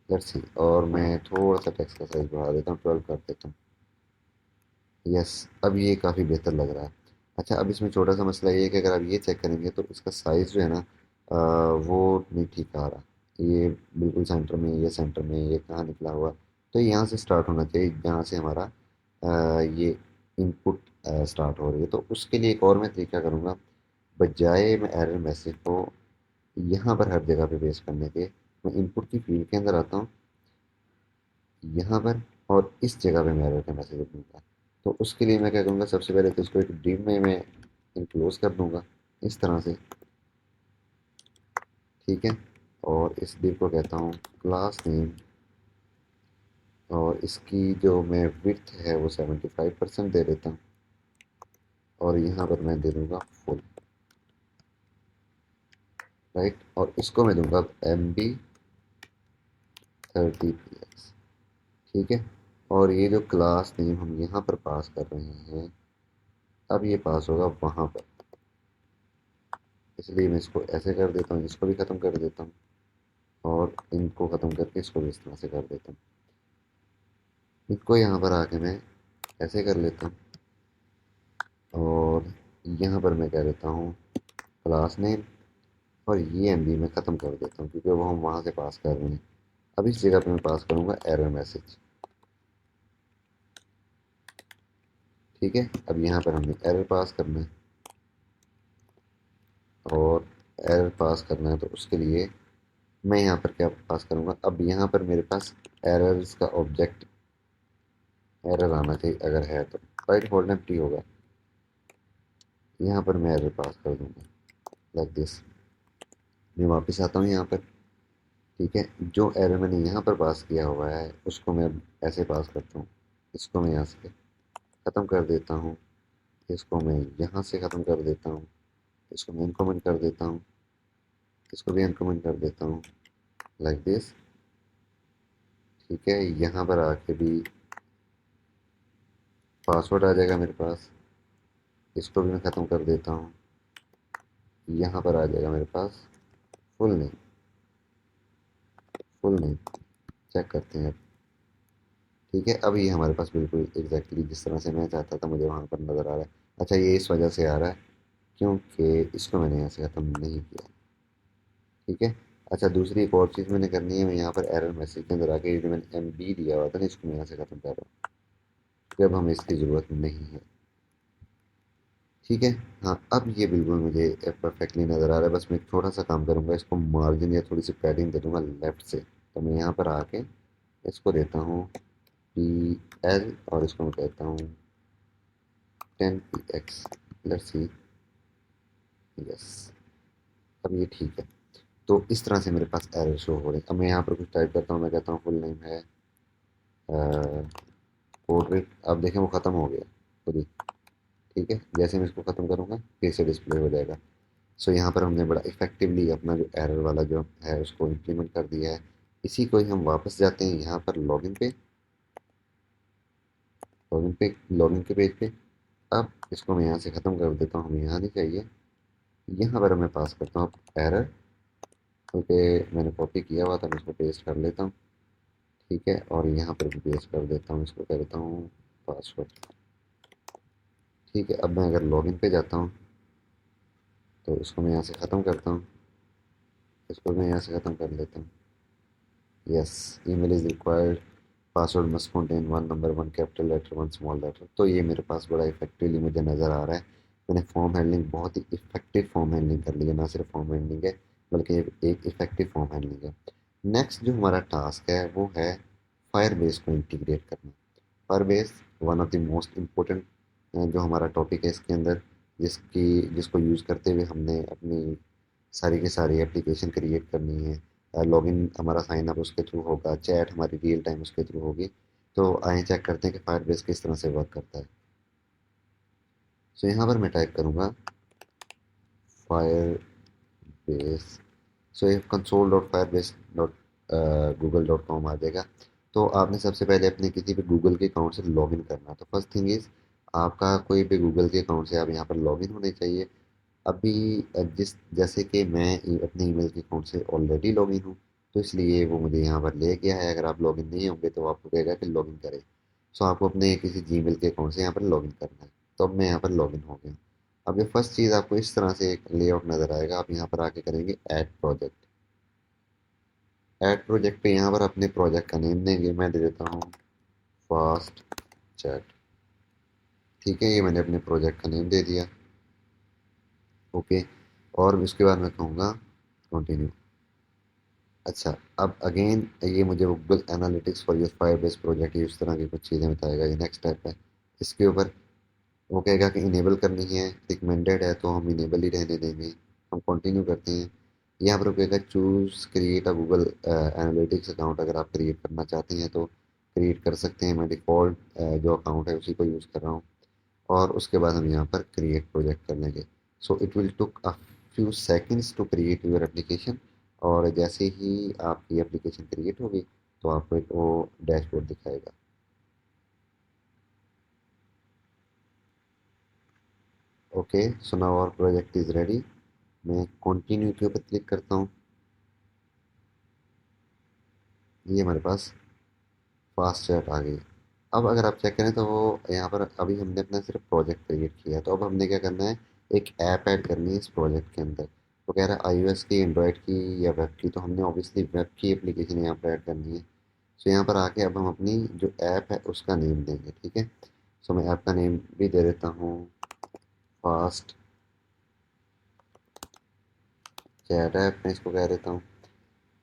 लेट्स सी। और मैं थोड़ा सा टेक्स्ट का साइज बढ़ा देता हूँ, 12 कर देता हूँ। यस, अब ये काफ़ी बेहतर लग रहा है। अच्छा, अब इसमें छोटा सा मसला ये है कि अगर आप ये चेक करेंगे तो इसका साइज़ जो है ना, वो नहीं ठीक आ रहा। ये बिल्कुल सेंटर में, ये सेंटर में, ये कहाँ निकला हुआ। तो यहाँ से स्टार्ट होना चाहिए, जहाँ से हमारा ये इनपुट स्टार्ट हो रही है। तो उसके लिए एक और मैं तरीका करूँगा, बजाय मैं एरर मैसेज को यहाँ पर हर जगह पे पेस्ट करने के, मैं इनपुट की फील्ड के अंदर आता हूँ यहाँ पर, और इस जगह पे मैं एरर का मैसेज दूंगा। तो उसके लिए मैं क्या करूँगा, सबसे पहले तो इसको एक डिव में मैं इनक्लोज कर दूंगा इस तरह से, ठीक है। और इस डिव को कहता हूँ क्लास नेम, और इसकी जो मैं विड्थ है वो 75% दे देता हूँ, और यहाँ पर मैं दे दूंगा फुल, राइट। और इसको मैं दूंगा MB30px, ठीक है। और ये जो क्लास नेम हम यहाँ पर पास कर रहे हैं, अब ये पास होगा वहाँ पर, इसलिए मैं इसको ऐसे कर देता हूँ, इसको भी ख़त्म कर देता हूँ, और इनको ख़त्म करके इसको भी इस तरह से कर देता हूँ। इनको यहाँ पर आके मैं ऐसे कर लेता हूँ, और यहाँ पर मैं कह देता हूँ क्लास नेम, और ये MB में ख़त्म कर देता हूँ क्योंकि वो हम वहाँ से पास कर रहे हैं। अब इस जगह पे मैं पास करूँगा एरर मैसेज, ठीक है। अब यहाँ पर हमने एरर पास करना है, और एरर पास करना है तो उसके लिए मैं यहाँ पर क्या पास करूँगा, अब यहाँ पर मेरे पास एरर्स का ऑब्जेक्ट एरर आना चाहिए, अगर है तो राइट होल्ड एम्प्टी होगा। यहाँ पर मैं एरर पास कर दूँगा लाइक दिस। मैं वापस आता हूँ यहाँ पर, ठीक है। जो एरर मैंने यहाँ पर पास किया हुआ है उसको मैं ऐसे पास करता हूँ, इसको मैं यहाँ से ख़त्म कर देता हूँ, इसको मैं यहाँ से ख़त्म कर देता हूँ, इसको मैं इनकमेंट कर देता हूँ, इसको भी इनकमेंट कर देता हूँ लाइक दिस, ठीक है। यहाँ पर आके भी पासवर्ड आ जाएगा मेरे पास, इसको भी मैं ख़त्म कर देता हूँ, यहाँ पर आ जाएगा मेरे पास full name, full name check करते हैं, ठीक है। अब ये हमारे पास बिल्कुल एग्जैक्टली जिस तरह से मैं चाहता था मुझे वहाँ पर नज़र आ रहा है। अच्छा, ये इस वजह से आ रहा है क्योंकि इसको मैंने यहाँ से ख़त्म नहीं किया, ठीक है। अच्छा, दूसरी एक और चीज़ मैंने करनी है, मैं यहाँ पर एरर मैसेज के अंदर आके ये जो मैंने MB दिया हुआ था ना, इसको मैं यहाँ से ख़त्म कर रहा हूँ क्योंकि अब हमें इसकी ज़रूरत नहीं है, ठीक है। हाँ, अब ये बिल्कुल मुझे परफेक्टली नज़र आ रहा है। बस मैं एक छोटा सा काम करूँगा, इसको मार्जिन या थोड़ी सी पैडिंग दे दूँगा लेफ़्ट से। तो मैं यहाँ पर आके इसको देता हूँ PL, और इसको मैं कहता हूँ 10px, लेट्स सी, यस। अब ये ठीक है। तो इस तरह से मेरे पास एरर शो हो रहे हैं। अब मैं यहाँ पर कुछ टाइप करता हूँ, मैं कहता हूँ फुल नेम है पोर्ट्रेट। अब देखें वो ख़त्म हो गया खुद ही, ठीक है। जैसे मैं इसको ख़त्म करूँगा फिर से डिस्प्ले हो जाएगा। सो यहाँ पर हमने बड़ा इफेक्टिवली अपना जो एरर वाला जो है उसको इम्प्लीमेंट कर दिया है। इसी को ही हम वापस जाते हैं यहाँ पर लॉगिन पे, लॉगिन के पेज पे। अब इसको मैं यहाँ से ख़त्म कर देता हूँ, हमें यहाँ नहीं चाहिए। यहाँ पर मैं पास करता हूँ एरर, क्योंकि मैंने कॉपी किया हुआ था, मैं इसको पेस्ट कर लेता हूँ, ठीक है। और यहाँ पर भी पेस्ट कर देता हूँ, इसको करता हूँ पासवर्ड, ठीक है। अब मैं अगर लॉगिन पे जाता हूँ तो इसको मैं यहाँ से ख़त्म करता हूँ, इसको मैं यहाँ से ख़त्म कर लेता हूँ, yes. Email is required, password must contain one number, one capital letter, one small letter. तो ये मेरे पास बड़ा इफेक्टिवली मुझे नज़र आ रहा है। मैंने फॉर्म हैंडलिंग बहुत ही इफेक्टिव फॉर्म हैंडलिंग कर ली है, ना सिर्फ फॉर्म हैंडलिंग है बल्कि ये एक इफेक्टिव फॉर्म हैंडलिंग है। नेक्स्ट जो हमारा टास्क है वो है फायरबेस को इंटीग्रेट करना। Firebase one of the most important जो हमारा टॉपिक है इसके अंदर, जिसको यूज़ करते हुए हमने अपनी सारी की सारी एप्लीकेशन क्रिएट करनी है। लॉगिन हमारा साइन अप उसके थ्रू होगा, चैट हमारी रियल टाइम उसके थ्रू होगी। तो आइए चेक करते हैं कि फायरबेस किस तरह से वर्क करता है। सो यहाँ पर मैं टाइप करूँगा फायरबेस, सो ये console.firebase.google.com आ जाएगा। तो आपने सबसे पहले अपने किसी भी गूगल के अकाउंट से लॉगिन करना है। तो फर्स्ट थिंग इज़ आपका कोई भी गूगल के अकाउंट से आप यहाँ पर लॉगिन होने चाहिए। अभी जिस जैसे कि मैं अपने ईमेल के अकाउंट से ऑलरेडी लॉगिन हूँ, तो इसलिए वो मुझे यहाँ पर ले गया है। अगर आप लॉगिन नहीं होंगे तो आपको कहेगा कि लॉगिन करें। सो आपको अपने किसी जीमेल के अकाउंट से यहाँ पर लॉगिन करना है। तो अब मैं यहाँ पर लॉगिन हो गया। अब ये फर्स्ट चीज़ आपको इस तरह से एक लेआउट नज़र आएगा। आप यहाँ पर आके करेंगे ऐड प्रोजेक्ट। ऐड प्रोजेक्ट पे यहाँ पर अपने प्रोजेक्ट का नेम देंगे। मैं दे देता हूँ फास्ट चैट। ठीक है, ये मैंने अपने प्रोजेक्ट का नेम दे दिया। ओके, और उसके बाद मैं कहूँगा कंटिन्यू। अच्छा, अब अगेन ये मुझे Google analytics for your Firebase project ये इस तरह की कुछ चीज़ें बताएगा। ये नेक्स्ट स्टेप है। इसके ऊपर वो कहेगा कि इनेबल करनी है, रिकमेंडेड है तो हम इनेबल ही रहने देंगे। हम कंटिन्यू करते हैं। यहाँ पर वो कहेगा choose create a Google analytics account. अगर आप क्रिएट करना चाहते हैं तो क्रिएट कर सकते हैं। मैं डिफ़ॉल्ट जो अकाउंट है उसी को यूज़ कर रहा हूँ। और उसके बाद हम यहाँ पर क्रिएट प्रोजेक्ट कर लेंगे। So it will took a few seconds to create your application. और जैसे ही आपकी एप्लीकेशन क्रिएट होगी तो आपको एक वो डैशबोर्ड दिखाएगा। Okay, so now our project is ready. मैं कंटिन्यू के ऊपर क्लिक करता हूँ। ये हमारे पास फास्ट चैट आ गई। अब अगर आप चेक करें तो वो यहाँ पर अभी हमने अपना सिर्फ प्रोजेक्ट क्रिएट किया है। तो अब हमने क्या करना है, एक ऐप ऐड करनी है इस प्रोजेक्ट के अंदर। तो कह रहा है iOS की, एंड्रॉयड की या वेब की। तो हमने ऑब्वियसली वेब की एप्लीकेशन यहाँ पर ऐड करनी है। सो यहाँ पर आके अब हम अपनी जो ऐप है उसका नेम देंगे। ठीक है, सो मैं ऐप का नेम भी दे देता हूँ फास्ट चैट ऐप, मैं इसको कह देता हूँ।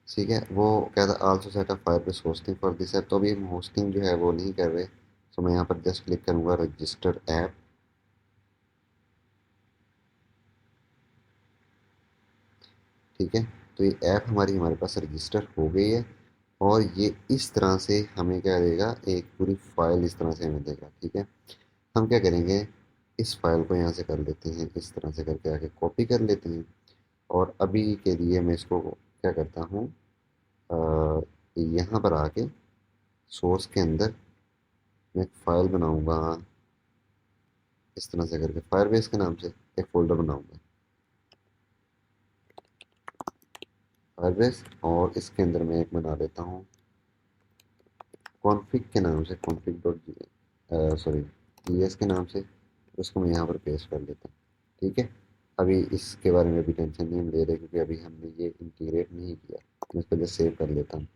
ठीक है, वो कहता also set up Firebase hosting for this app. तो अभी हम होस्टिंग जो है वो नहीं कर रहे। तो मैं यहाँ पर जस्ट क्लिक करूँगा रजिस्टर ऐप। ठीक है, तो ये ऐप हमारे पास रजिस्टर हो गई है। और ये इस तरह से हमें क्या देगा, एक पूरी फाइल इस तरह से हमें देगा। ठीक है, हम क्या करेंगे, इस फाइल को यहाँ से कर लेते हैं, इस तरह से करके आके कॉपी कर लेते हैं। और अभी के लिए मैं इसको क्या करता हूँ, यहाँ पर आके सोर्स के अंदर मैं एक फाइल बनाऊंगा। इस तरह से करके फायरबेस के नाम से एक फोल्डर बनाऊंगा फायरबेस। और इसके अंदर मैं एक बना लेता हूँ कॉन्फ़िग के नाम से, कॉन्फ़िग डॉट सॉरी जीएस के नाम से। उसको मैं यहाँ पर पेस्ट कर लेता हूँ। ठीक है, अभी इसके बारे में भी टेंशन नहीं हम ले रहे क्योंकि अभी हमने ये इंटीग्रेट नहीं किया। मैं इसको जस्ट सेव कर लेता हूँ।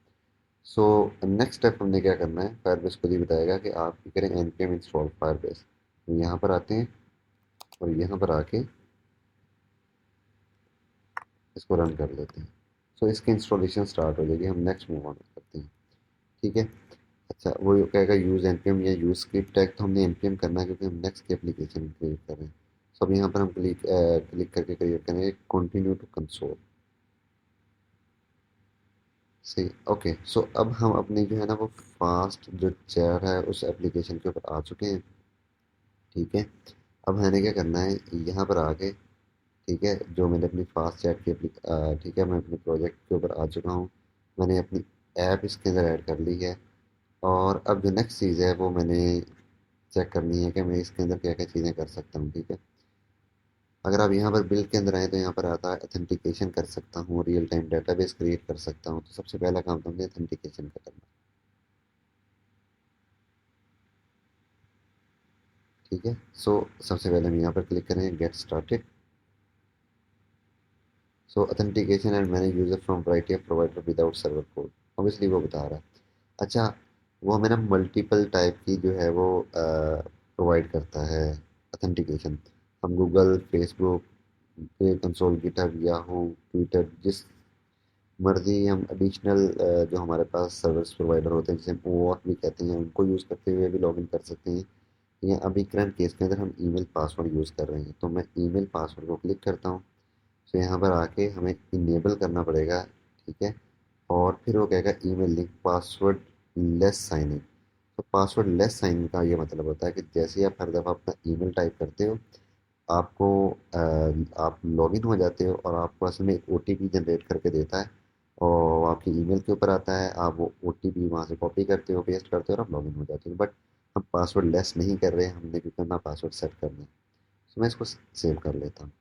सो नेक्स्ट स्टेप हमने क्या करना है, फायरबेस खुद ही बताएगा कि आप करें npm इंस्टॉल फायरबेस। तो यहाँ पर आते हैं और यहाँ पर आके इसको रन कर लेते हैं। सो इसकी इंस्टॉलेशन स्टार्ट हो जाएगी। हम नेक्स्ट मूव ऑन करते हैं। ठीक है, अच्छा वो ये कहेगा यूज़ npm या यूज़ स्क्रिप्ट टैग। तो हमने npm करना है क्योंकि हम नेक्स्ट की एप्लीकेशन क्रिएट कर रहे हैं। सो अब यहाँ पर हम क्लिक करके क्रिएट करेंगे कंटिन्यू टू कंसोल। सही, ओके। सो अब हम अपनी जो है ना वो फास्ट जो चेयर है उस एप्लीकेशन के ऊपर आ चुके हैं। ठीक है, अब मैंने क्या करना है, यहाँ पर आके ठीक है, जो मैंने अपनी फास्ट चैट की ठीक है, मैं अपने प्रोजेक्ट के ऊपर आ चुका हूँ। मैंने अपनी ऐप इसके अंदर ऐड कर ली है। और अब जो नेक्स्ट चीज़ है वो मैंने चेक करनी है कि मैं इसके अंदर क्या क्या चीज़ें कर सकता हूँ। ठीक है, अगर आप यहाँ पर बिल्ड के अंदर आए तो यहाँ पर आता है ऑथेंटिकेशन कर सकता हूँ, रियल टाइम डेटाबेस क्रिएट कर सकता हूँ। तो सबसे पहला काम तो हमने ऑथेंटिकेशन का करना है। ठीक है, सो सबसे पहले हम यहाँ पर क्लिक करें get started. So authentication and manage user from variety of provider without server code. Obviously वो बता रहा है। अच्छा, वो हमें ना मल्टीपल टाइप की जो है वो प्रोवाइड करता है ऑथेंटिकेशन। हम गूगल, फेसबुक पे कंसोल, गिटहब, याहू, ट्विटर, जिस मर्जी हम एडिशनल जो हमारे पास सर्विस प्रोवाइडर होते हैं जिसे हम OAuth भी कहते हैं उनको यूज़ करते हुए भी लॉगिन कर सकते हैं। या अभी करंट केस के अंदर हम ईमेल पासवर्ड यूज़ कर रहे हैं तो मैं ईमेल पासवर्ड को क्लिक करता हूँ। तो यहाँ पर आके हमें इनेबल करना पड़ेगा। ठीक है, और फिर वो कहेगा email link password less sign in. तो पासवर्ड लेस साइन इन का ये मतलब होता है कि जैसे ही आप हर दफ़ा अपना ईमेल टाइप करते हो आपको आप लॉगिन हो जाते हो और आपको असल में एक OTP जनरेट करके देता है। और आपकी ईमेल के ऊपर आता है, आप वो OTP वहाँ से कॉपी करते हो, पेस्ट करते हो और आप लॉगिन हो जाते हो। बट हम पासवर्ड लेस नहीं कर रहे हैं, हमने क्यों करना, पासवर्ड सेट करना है। तो मैं इसको सेव कर लेता हूँ।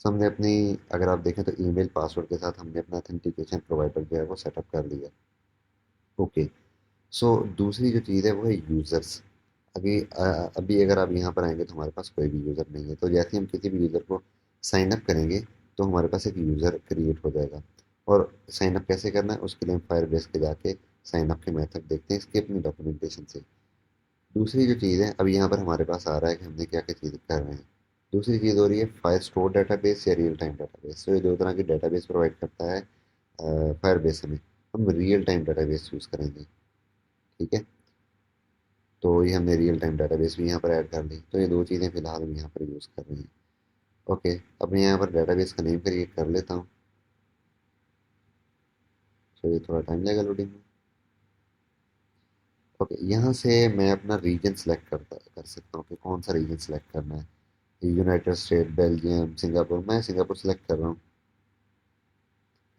सो हमने अपनी, अगर आप देखें तो ईमेल पासवर्ड के साथ हमने अपना ऑथेंटिकेशन प्रोवाइडर जो है वो सेटअप कर लिया। ओके, सो दूसरी जो चीज़ है वो है यूज़र्स। अभी अगर आप यहाँ पर आएंगे तो हमारे पास कोई भी यूज़र नहीं है। तो जैसे ही हम किसी भी यूज़र को साइन अप करेंगे तो हमारे पास एक यूज़र क्रिएट हो जाएगा। और साइन अप कैसे करना है उसके लिए हम फायरबेस पे जाके साइन अप के मेथड देखते हैं इसकी अपनी डॉक्यूमेंटेशन से। दूसरी जो चीज़ है, अभी यहाँ पर हमारे पास आ रहा है कि हमने क्या क्या चीज़ कर रहे हैं। दूसरी चीज़ हो रही है फाइल स्टोर डाटाबेस या रियल टाइम डाटाबेस। तो ये दो तरह की डाटाबेस प्रोवाइड करता है फायरबेस हमें। हम रियल टाइम डाटाबेस यूज़ करेंगे, ठीक है। तो ये हमने रियल टाइम डाटाबेस भी यहाँ पर ऐड कर ली। तो ये दो चीज़ें फिलहाल हम यहाँ पर यूज़ कर रहे हैं। ओके, अब मैं यहाँ पर डाटाबेस का नेम क्रिएट कर लेता हूँ। तो ये थोड़ा टाइम लगेगा लोडिंग में। ओके, यहाँ से मैं अपना रीजन सेलेक्ट कर सकता हूँ कि कौन सा रीजन सेलेक्ट करना है। United state, Belgium, Singapore. मैं सिंगापुर सेलेक्ट कर रहा हूँ।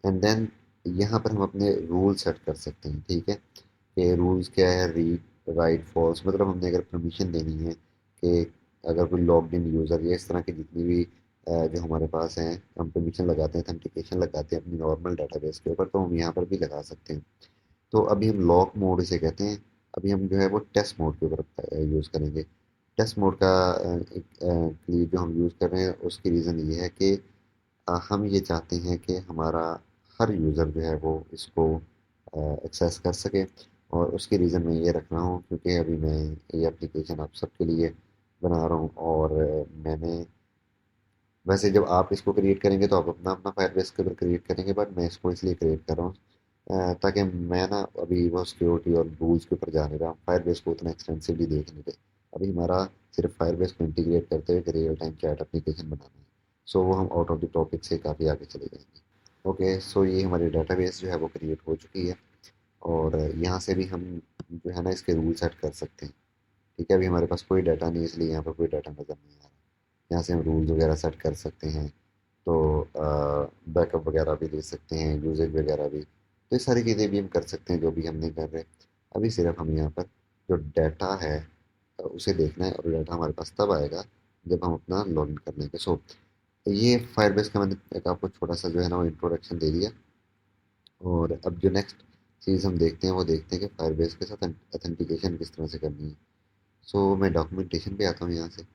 एंड देन यहाँ पर हम अपने रूल सेट कर सकते हैं, ठीक है। कि रूल्स क्या है, रीड राइट फॉल्स। मतलब हमने अगर परमिशन देनी है कि अगर कोई लॉग्ड इन यूज़र या इस तरह की जितनी भी जो हमारे पास हैं, हम परमिशन लगाते हैं, ऑथेंटिकेशन लगाते हैं अपनी नॉर्मल डाटाबेस के ऊपर, तो हम यहाँ पर भी लगा सकते हैं। तो अभी हम लॉक मोड इसे कहते हैं। अभी हम जो है वो टेस्ट मोड के ऊपर यूज़ करेंगे। टेस्ट मोड का लिए जो हम यूज़ कर रहे हैं उसकी रीज़न ये है कि हम ये चाहते हैं कि हमारा हर यूज़र जो है वो इसको एक्सेस कर सके। और उसकी रीज़न मैं ये रख रहा हूँ क्योंकि अभी मैं ये एप्लीकेशन आप सबके लिए बना रहा हूँ। और मैंने वैसे जब आप इसको क्रिएट करेंगे तो आप अपना अपना फायरबेस के ऊपर क्रिएट करेंगे, बट मैं इसको इसलिए क्रिएट कर रहा हूँ ताकि मैं ना अभी वो सिक्योरिटी और रूल्स के ऊपर जा नहीं रहा, फायरबेस को उतना एक्सटेंसिवली देख नहीं रहे। अभी हमारा सिर्फ फायरबेस को इंटीग्रेट करते हुए रियल टाइम चैट एप्लीकेशन बनाना है। सो वो हम आउट ऑफ द टॉपिक से काफ़ी आगे चले जाएंगे। ओके, सो ये हमारी डाटाबेस जो है वो क्रिएट हो चुकी है। और यहाँ से भी हम जो है ना इसके रूल सेट कर सकते हैं, ठीक है। अभी हमारे पास कोई डाटा नहीं है इसलिए यहाँ पर कोई डाटा नज़र नहीं आ रहा। यहाँ से हम रूल्स वगैरह सेट कर सकते हैं। तो बैकअप वगैरह भी ले सकते हैं, यूजेज वगैरह भी। तो ये सारी चीज़ें भी हम कर सकते हैं जो भी हम नहीं कर रहे। अभी सिर्फ हम यहाँ पर जो डाटा है उसे देखना है। और डाटा हमारे पास तब आएगा जब हम अपना लॉगिन कर लेंगे। सो ये फायरबेस का मैंने एक आपको छोटा सा जो है ना वो इंट्रोडक्शन दे दिया। और अब जो नेक्स्ट चीज़ हम देखते हैं वो देखते हैं कि फायरबेस के साथ ऑथेंटिकेशन किस तरह से करनी है। सो मैं डॉक्यूमेंटेशन पे आता हूँ यहाँ से।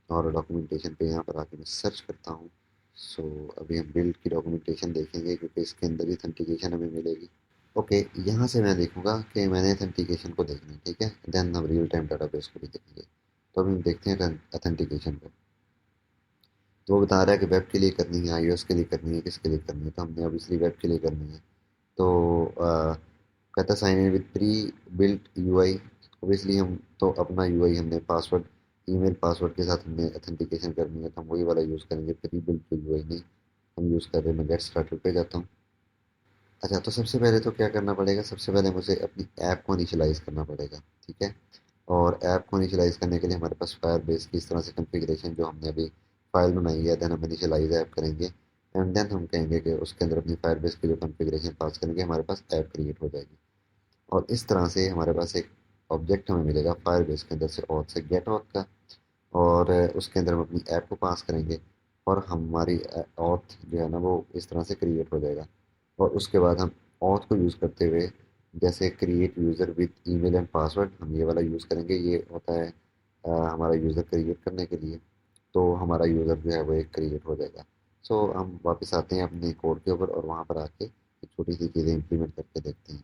और डॉक्यूमेंटेशन पे यहाँ पर आके मैं सर्च करता हूँ। सो अभी हम बिल्ड की डॉक्यूमेंटेशन देखेंगे क्योंकि इसके अंदर ही ऑथेंटिकेशन हमें मिलेगी। ओके, यहाँ से मैं देखूंगा कि मैंने ऑथेंटिकेशन को देखना है, ठीक है। देन हम रियल टाइम डाटाबेस को भी देखेंगे। तो अभी हम देखते हैं ऑथेंटिकेशन को। तो वो बता रहा है कि वेब के लिए करनी है, आईओएस के लिए करनी है, किसके लिए करनी है। तो हमने ऑब्वियसली वेब के लिए करनी है। तो कहता sign in with pre built UI. Obviously हम तो अपना यूआई हमने पासवर्ड, ईमेल पासवर्ड के साथ हमने ऑथेंटिकेशन करनी है तो हम वही वाला यूज़ करेंगे, प्री बिल्ट यूआई नहीं। हम यूज़ कर रहे हैं। मैं गेट स्टार्टेड पे जाता हूँ। अच्छा, तो सबसे पहले तो क्या करना पड़ेगा, सबसे पहले मुझे अपनी ऐप को इनिशियलाइज़ करना पड़ेगा, ठीक है। और ऐप को इनिशियलाइज़ करने के लिए हमारे पास फायरबेस की इस तरह से कॉन्फ़िगरेशन जो हमने अभी फाइल बनाई है, देन हम इनिशियलाइज़ ऐप करेंगे। एंड देन हम कहेंगे कि उसके अंदर अपनी फायरबेस की जो कॉन्फ़िगरेशन पास करेंगे हमारे पास ऐप क्रिएट हो जाएगी। और इस तरह से हमारे पास एक ऑब्जेक्ट हमें मिलेगा फायरबेस के अंदर से, ऑथ से गेट ऑथ का। और उसके अंदर हम अपनी ऐप को पास करेंगे और हमारी ऑथ जो है ना वो इस तरह से क्रिएट हो जाएगा। और उसके बाद हम ऑथ को यूज़ करते हुए जैसे create user with email and password, हम ये वाला यूज़ करेंगे। ये होता है हमारा यूज़र क्रिएट करने के लिए। तो हमारा यूज़र जो है वो एक क्रिएट हो जाएगा। सो हम वापस आते हैं अपने कोड के ऊपर और वहाँ पर आके एक छोटी सी चीज़ें इंप्लीमेंट करके देखते हैं।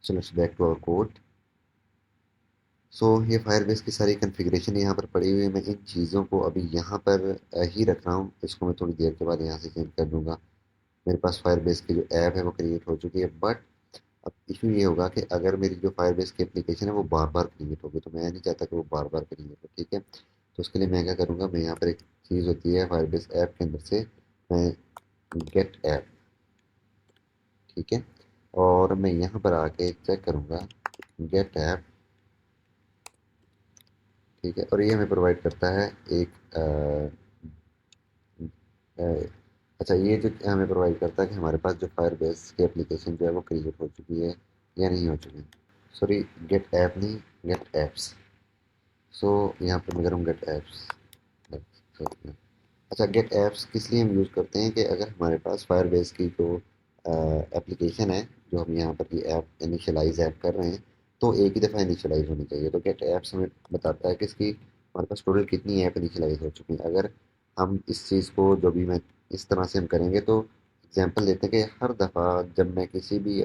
So let's back to our code. So ये फायरबेस की सारी कॉन्फ़िगरेशन यहाँ पर पड़ी हुई है। मैं इन चीज़ों को अभी यहाँ पर ही रख रहा हूँ। इसको मैं थोड़ी देर के बाद यहाँ से चेंज कर दूँगा। मेरे पास फायरबेस की जो ऐप है वो क्रिएट हो चुकी है। बट अब इशू ये होगा कि अगर मेरी जो फायरबेस की एप्लीकेशन है वो बार बार क्रिएट होगी तो मैं नहीं चाहता कि वो बार बार क्रिएट हो, ठीक है। तो उसके लिए मैं क्या करूँगा, मैं यहाँ पर एक चीज़ होती है फायरबेस ऐप के अंदर से, मैं गेट ऐप, ठीक है। और मैं यहाँ पर आके चेक करूँगा गेट ऐप, ठीक है। और ये हमें प्रोवाइड करता है एक अ, अच्छा, ये जो हमें प्रोवाइड करता है कि हमारे पास जो फायरबेस की एप्लीकेशन जो है वो क्रिएट हो चुकी है या नहीं हो चुकी है। सॉरी, गेट ऐप नहीं, गेट एप्स। सो यहाँ पर मैं करूँ गेट एप्स। अच्छा, गेट ऐप्स किस लिए हम यूज़ करते हैं कि अगर हमारे पास फायरबेस की जो एप्लीकेशन है, जो हम यहाँ पर ये ऐप इनिशियलाइज ऐप कर रहे हैं, तो एक ही दफ़ा इनिशियलाइज होनी चाहिए। तो गेट ऐप्स हमें बताता है कि इसकी हमारे पास टोटल कितनी ऐप इनिशियलाइज हो चुकी हैं। अगर हम इस चीज़ को जो भी मैं इस तरह से हम करेंगे तो एग्जांपल लेते हैं कि हर दफ़ा जब मैं किसी भी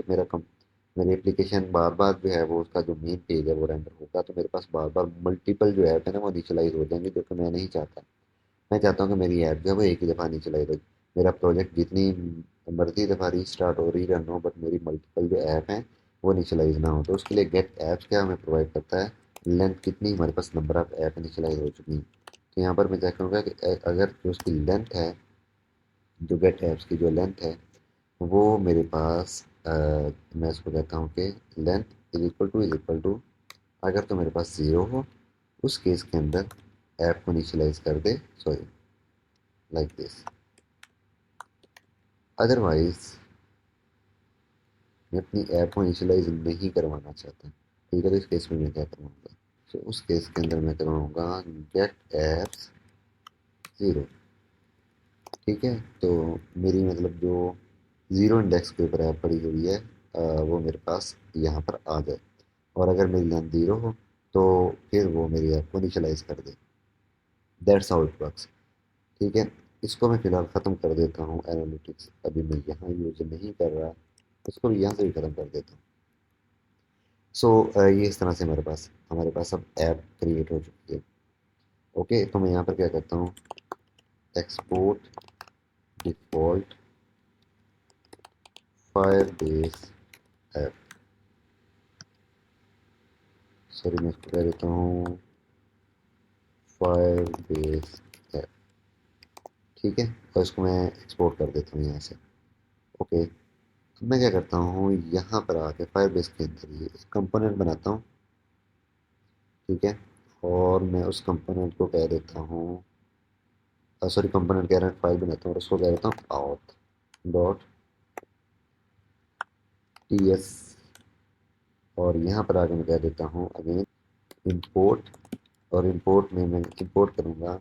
मेरी एप्लीकेशन बार बार जो है वो उसका जो मेन पेज है वो रेंडर होगा, तो मेरे पास बार बार मल्टीपल जो ऐप है ना वो इनिशियलाइज हो जाएंगे, जो कि मैं नहीं चाहता। मैं चाहता हूँ कि मेरी ऐप जो है वो एक ही दफ़ा इनिशियलाइज हो। मेरा प्रोजेक्ट जितनी मर्जी दफ़ा रीस्टार्ट हो रीरन हो, बट मेरी मल्टीपल जो ऐप हैं वो इनिशियलाइज ना हो। तो उसके लिए गेट ऐप्स क्या हमें प्रोवाइड करता है, लेंथ कितनी हमारे पास नंबर ऑफ ऐप इनिशियलाइज हो चुकी हैं। तो यहाँ पर मैं क्या करूँगा कि अगर जो उसकी लेंथ है, जो गेट ऐप्स की जो लेंथ है वो मेरे पास मैं इसको कहता हूँ कि लेंथ इज इक्वल टू अगर तो मेरे पास ज़ीरो हो, उस केस के अंदर ऐप को इनिशियलाइज कर दे, सॉरी लाइक दिस। अदरवाइज मैं अपनी ऐप को इनिशियलाइज नहीं करवाना चाहता, ठीक है। तो इस केस में मैं क्या करवाऊँगा, तो उस केस के अंदर मैं करवाऊँगा गेट एप्स ज़ीरो, ठीक है। तो मेरी मतलब जो ज़ीरो इंडेक्स के ऊपर ऐप पड़ी हुई है वो मेरे पास यहाँ पर आ जाए। और अगर मेरी लेंथ ज़ीरो हो तो फिर वो मेरी ऐप को इनिशियलाइज कर दे। दैट्स हाउ इट वर्क्स, ठीक है। इसको मैं फ़िलहाल ख़त्म कर देता हूँ, एनालिटिक्स अभी मैं यहाँ यूज़ नहीं कर रहा, इसको भी यहाँ से भी ख़त्म कर देता हूँ। सो ये इस तरह से हमारे पास अब ऐप क्रिएट हो चुकी है। ओके, तो मैं यहाँ पर क्या करता हूँ, export default Firebase app, sorry मैं इसको कह देता हूँ फायरबेस ऐप, ठीक है। और इसको मैं एक्सपोर्ट कर देता हूँ यहाँ से। ओके, अब मैं क्या करता हूँ, यहाँ पर आके फायरबेस के अंदर ये एक कंपोनेंट बनाता हूँ, ठीक है। और मैं उस कंपोनेंट को कह देता हूँ, सॉरी कंपोनेंट कह रहा हूँ, फाइल बनाता हूँ और उसको कह देता हूँ auth डॉट ts। और यहाँ पर आगे मैं कह देता हूँ अगेन इंपोर्ट, और इंपोर्ट में मैं इंपोर्ट करूँगा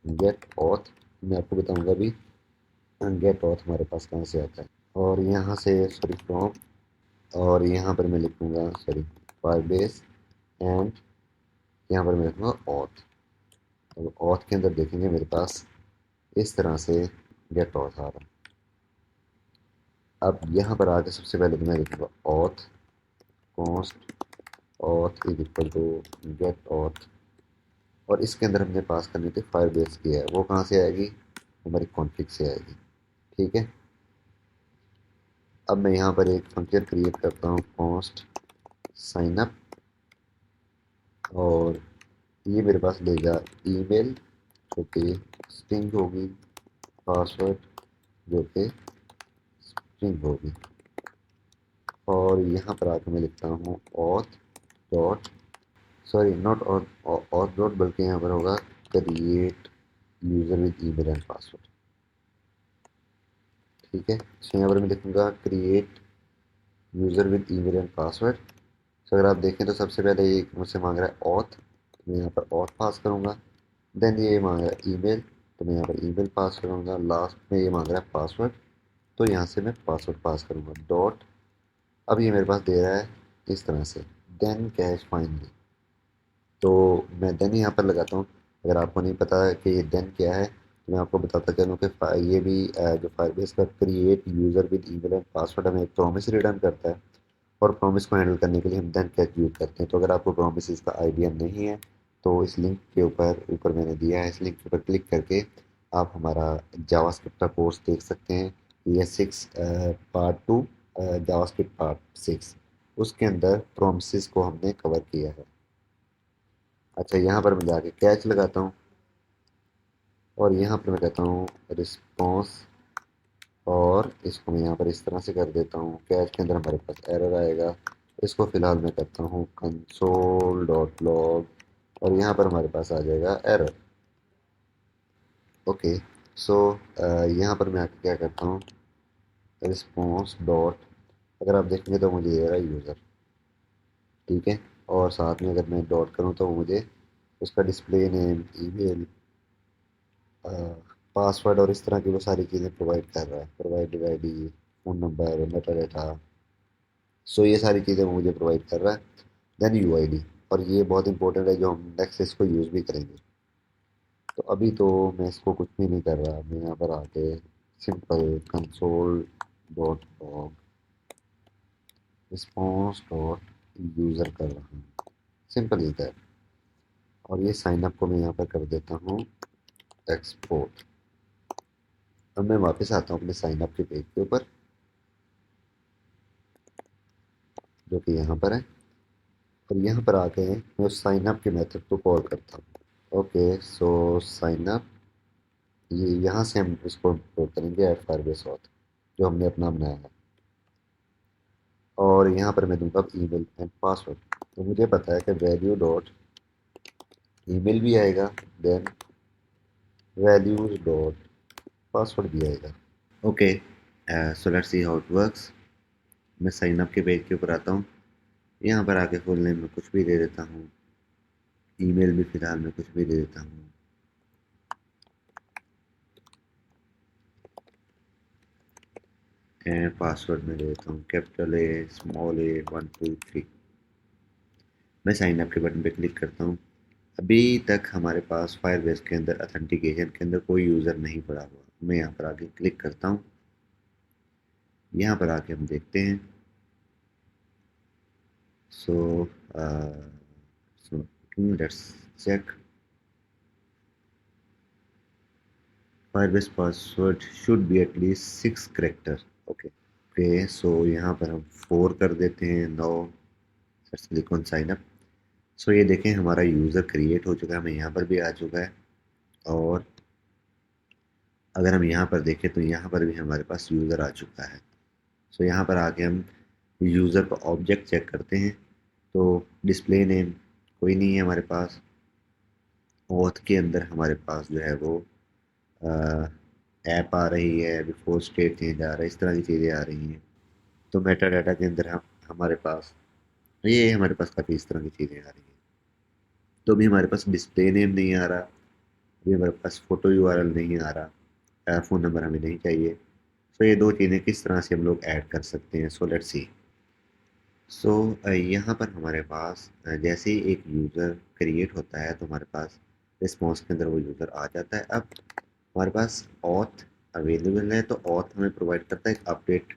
गेट ऑथ। मैं आपको बताऊँगा अभी गेट ऑथ हमारे पास कहाँ से आता है। और यहाँ से सॉरी फ्रॉम, और यहाँ पर मैं लिखूँगा सॉरी फायरबेस एंड यहाँ पर मैं लिखूँगा ऑथ। तो ऑथ के अंदर देखेंगे मेरे पास इस तरह से गेट ऑथ आ रहा है। अब यहाँ पर आके सबसे पहले तो मैं लिखूँगा auth const auth is equal to get auth, और इसके अंदर हमने पास करनी थी फायरबेस की है, वो कहाँ से आएगी, हमारी कॉन्फ़िग से आएगी, ठीक है। अब मैं यहाँ पर एक फंक्शन क्रिएट करता हूँ कॉन्स्ट साइन अप, और ये मेरे पास लेगा ईमेल जो कि स्ट्रिंग होगी, पासवर्ड जो कि स्ट्रिंग होगी। और यहाँ पर आकर मैं लिखता हूँ auth dot, sorry not auth dot, बल्कि यहाँ पर होगा create user with email and password, ठीक है। तो यहाँ पर मैं लिखूँगा create user with email and password. तो अगर आप देखें तो सबसे पहले ये मुझसे मांग रहा है ऑथ, तो मैं यहाँ पर ऑथ पास करूँगा। देन ये मांग रहा है ईमेल, तो मैं यहाँ पर ईमेल पास करूँगा। लास्ट में ये मांग रहा है पासवर्ड, तो यहाँ से मैं पासवर्ड पास करूँगा डॉट। अब ये मेरे पास दे रहा है इस तरह से देन कैश फाइनली, तो मैं देन यहाँ पर लगाता हूँ। अगर आपको नहीं पता है कि ये देन क्या है तो मैं आपको बताता चलूँ कि ये भी जो फायरबेस का create user with email and password हमें एक प्रॉमिस रिटर्न करता है, और प्रॉमिस को हैंडल करने के लिए हम देन कैच यूज़ करते हैं। तो अगर आपको प्रॉमिस का आइडिया नहीं है तो इस लिंक के ऊपर ऊपर मैंने दिया है, इस लिंक के ऊपर क्लिक करके आप हमारा जावास्क्रिप्ट का कोर्स देख सकते हैं। ये 6 पार्ट 2 जावास्क्रिप्ट पार्ट 6, उसके अंदर प्रॉमिसेस को हमने कवर किया है। अच्छा, यहाँ पर मैं जाके कैच लगाता हूँ, और यहाँ पर मैं कहता हूँ रिस्पॉन्स, और इसको मैं यहाँ पर इस तरह से कर देता हूँ। कैच के अंदर हमारे पास एरर आएगा, इसको फ़िलहाल मैं करता हूँ कंसोल डॉट लॉग, और यहाँ पर हमारे पास आ जाएगा एरर। ओके, सो यहाँ पर मैं आके क्या करता हूँ रिस्पॉन्स डॉट, अगर आप देखेंगे तो मुझे दे रहा है यूज़र, ठीक है। और साथ में अगर मैं डॉट करूँ तो वो मुझे उसका डिस्प्ले नेम, ईमेल, पासवर्ड और इस तरह की वो सारी चीज़ें प्रोवाइड कर रहा है। Provide ID, phone number, meta data, so ये सारी चीज़ें वो मुझे प्रोवाइड कर रहा है। Then UID. और ये बहुत इंपॉर्टेंट है जो हम नेक्स्ट इसको यूज़ भी करेंगे। तो अभी तो मैं इसको कुछ भी नहीं कर रहा, मैं यहाँ पर आके simple console dot log response dot user कर रहा हूँ। Simple is that. और ये साइन अप को मैं यहाँ पर कर देता हूँ एक्सपोर्ट। अब मैं वापस आता हूँ अपने साइन अप के पेज के ऊपर, जो कि यहाँ पर है। और यहाँ पर आके मैं उस साइन अप के मेथड को कॉल करता हूँ। ओके, सो साइन अप, ये यहाँ से हम इसको इंपोर्ट करेंगे ऐट फायरबेस ऑथ, जो हमने अपना बनाया है। और यहाँ पर मैं दूंगा ईमेल एंड पासवर्ड। तो मुझे पता है कि वैल्यू डॉट ईमेल भी आएगा, देन वैल्यूज डॉट पासवर्ड भी आएगा। Okay, so let's see how it works. मैं साइन अप के पेज के ऊपर आता हूँ, यहाँ पर आके फुल नेम में कुछ भी दे देता हूँ, ईमेल भी फिलहाल में कुछ भी दे देता हूँ, एंड पासवर्ड में दे देता हूँ कैपिटल ए स्मॉल ए 1 2 3। मैं साइन अप के बटन पे क्लिक करता हूँ। अभी तक हमारे पास फायरबेस के अंदर अथेंटिकेशन के अंदर कोई यूज़र नहीं पड़ा हुआ। मैं यहाँ पर आके क्लिक करता हूँ, यहाँ पर आके हम देखते हैं। So so let's check. Firebase password should be at least 6 character. Okay okay, so यहाँ पर हम 4 कर देते हैं। No, let's click on sign up. So ये देखें हमारा यूज़र क्रिएट हो चुका है, हमें यहाँ पर भी आ चुका है। और अगर हम यहाँ पर देखें तो यहाँ पर भी हमारे पास यूज़र आ चुका है। सो यहाँ पर आके हम यूज़र का ऑब्जेक्ट चेक करते हैं। तो डिस्प्ले नेम कोई नहीं है हमारे पास। ऑथ के अंदर हमारे पास जो है वो ऐप आ रही है, बिफोर स्टेट चेंज आ रहा है, इस तरह की चीज़ें आ रही हैं। तो मेटा डाटा के अंदर हम हमारे पास ये हमारे पास काफ़ी इस तरह की चीज़ें आ रही हैं। तो अभी हमारे पास डिस्प्ले नेम नहीं आ रहा, अभी हमारे पास फ़ोटो यूआरएल नहीं आ रहा, फ़ोन नंबर हमें नहीं चाहिए। सो ये दो चीज़ें किस तरह से हम लोग ऐड कर सकते हैं, सो लेट्स सी। सो यहाँ पर हमारे पास जैसे ही एक यूज़र क्रिएट होता है तो हमारे पास रिस्पॉन्स के अंदर वो यूज़र आ जाता है। अब हमारे पास ऑथ अवेलेबल है, तो ऑथ हमें प्रोवाइड करता है एक अपडेट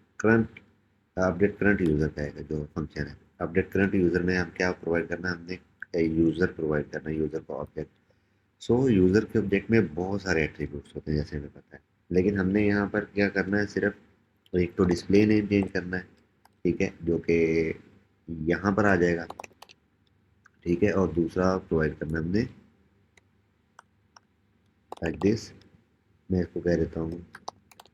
करंट यूज़र का एक जो फंक्शन है। अपडेट करंट यूज़र में हम क्या प्रोवाइड करना है, हमने यूज़र प्रोवाइड करना है, यूज़र का ऑब्जेक्ट। सो यूज़र के ऑब्जेक्ट में बहुत सारे एट्रीब्यूट्स होते हैं जैसे हमें पता है, लेकिन हमने यहाँ पर क्या करना है, सिर्फ एक तो डिस्प्ले नेम चेंज करना है, ठीक है, जो कि यहाँ पर आ जाएगा, ठीक है। और दूसरा प्रोवाइड करना है हमने लाइक दिस, मैं इसको कह देता हूँ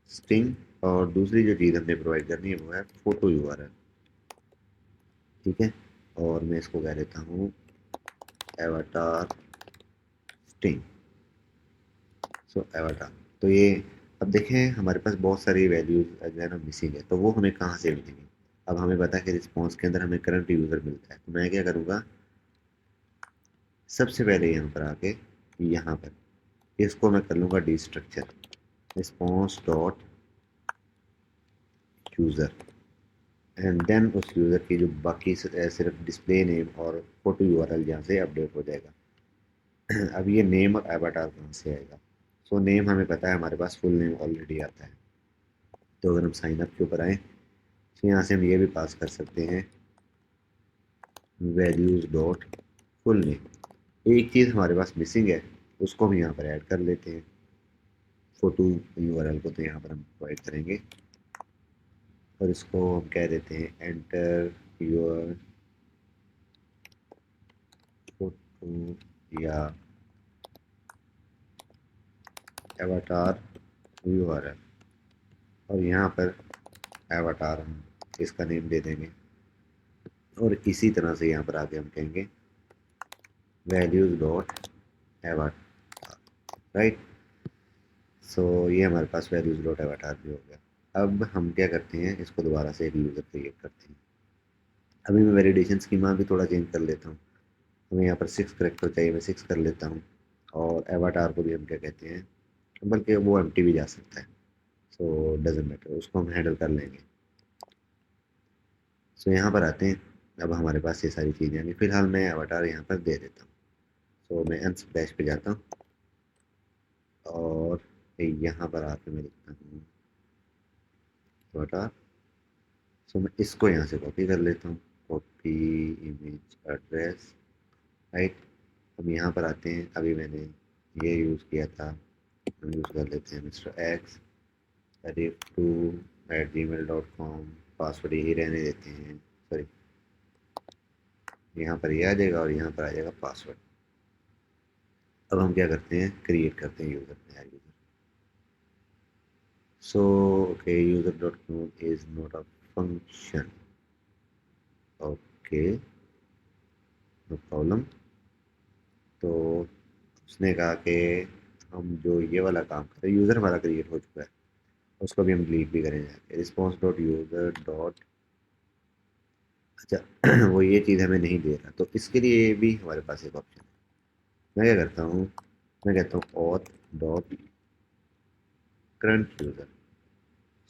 स्ट्रिंग। और दूसरी जो चीज़ हमने प्रोवाइड करनी है वो है फोटो यूआरएल, ठीक है। और मैं इसको कह देता हूँ एवाटार स्ट्रिंग। सो एवाटार। तो ये अब देखें हमारे पास बहुत सारी वैल्यूज जो है ना मिसिंग है, तो वो हमें कहाँ से मिलेंगी। अब हमें पता है कि रिस्पॉन्स के अंदर हमें करंट यूज़र मिलता है, तो मैं क्या करूँगा, सबसे पहले यहाँ पर आके यहाँ पर इसको मैं कर लूँगा destructure response dot user, and then उस यूज़र की जो बाकी सिर्फ डिस्प्ले नेम और फोटो यूआरएल जहाँ से अपडेट हो जाएगा। अब ये नेम और एवाटार कहाँ से आएगा। सो नेम हमें पता है, हमारे पास फुल नेम ऑलरेडी आता है। तो अगर हम साइन अप के ऊपर आए तो यहाँ से हम ये भी पास कर सकते हैं वैल्यूज डॉट फुल नेम। एक चीज़ हमारे पास मिसिंग है, उसको हम यहाँ पर ऐड कर लेते हैं। फोटो यूआरएल को तो यहाँ पर हम प्रोवाइड करेंगे और इसको हम कह देते हैं एंटर योर फोटो या एवाटार यूआरएल। और यहाँ पर एवाटार हम इसका नेम दे देंगे। और इसी तरह से यहाँ पर आगे हम कहेंगे वैल्यूज डॉट एवाटार, राइट। सो ये हमारे पास वैल्यूज डॉट एवाटार भी हो गया। अब हम क्या करते हैं, इसको दोबारा से एक यूज़र क्रिएट करते हैं। अभी मैं वैलिडेशन स्कीमा भी थोड़ा चेंज कर लेता हूँ। हमें यहाँ पर 6 कैरेक्टर चाहिए, मैं 6 कर लेता हूँ। और एवाटार को भी हम क्या कहते हैं, बल्कि वो एम्प्टी भी जा सकता है, सो डजेंट मैटर, उसको हम हैंडल कर लेंगे। सो यहाँ पर आते हैं, अब हमारे पास ये सारी चीज़ें हैं। फिलहाल मैं अवतार यहाँ पर दे देता हूँ। सो मैं अनस्प्लैश पे जाता हूँ और यहाँ पर आके मैं लिखता हूँ अवतार। सो मैं इसको यहाँ से कॉपी कर लेता हूँ, कॉपी इमेज एड्रेस, राइट। अब यहाँ पर आते हैं, अभी मैंने ये यूज़ किया था, हम यूज़ कर लेते हैं मिस्टर एक्स rif2@gmail.com, पासवर्ड यही रहने देते हैं, सॉरी यहाँ पर ये आ जाएगा और यहाँ पर आ जाएगा पासवर्ड। अब हम क्या करते हैं, क्रिएट करते हैं यूज़र, नया user. So okay, user dot clone is not a function, okay no problem. तो उसने कहा कि हम जो ये वाला काम करें, यूज़र हमारा क्रिएट हो चुका है, उसको भी हम डिलीट भी करेंगे। रिस्पॉन्स डॉट यूज़र डॉट, अच्छा वो ये चीज़ हमें नहीं दे रहा, तो इसके लिए भी हमारे पास एक ऑप्शन है। मैं क्या करता हूँ, मैं कहता हूँ ऑथ डॉट करंट यूज़र।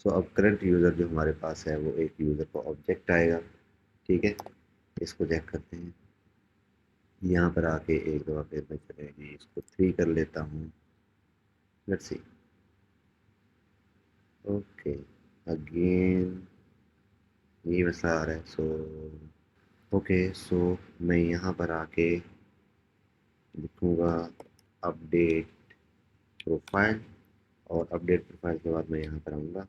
सो अब करंट यूज़र जो हमारे पास है वो एक यूज़र का ऑब्जेक्ट आएगा, ठीक है। इसको चेक करते हैं, यहाँ पर आके एक दफ़ा फिर मैं चलेगी इसको 3 कर लेता हूँ, लेट्स सी, ओके अगेन यही मसला आ रहा है। सो ओके, सो मैं यहाँ पर आके लिखूँगा अपडेट प्रोफाइल, और अपडेट प्रोफाइल के बाद मैं यहाँ पर आऊँगा,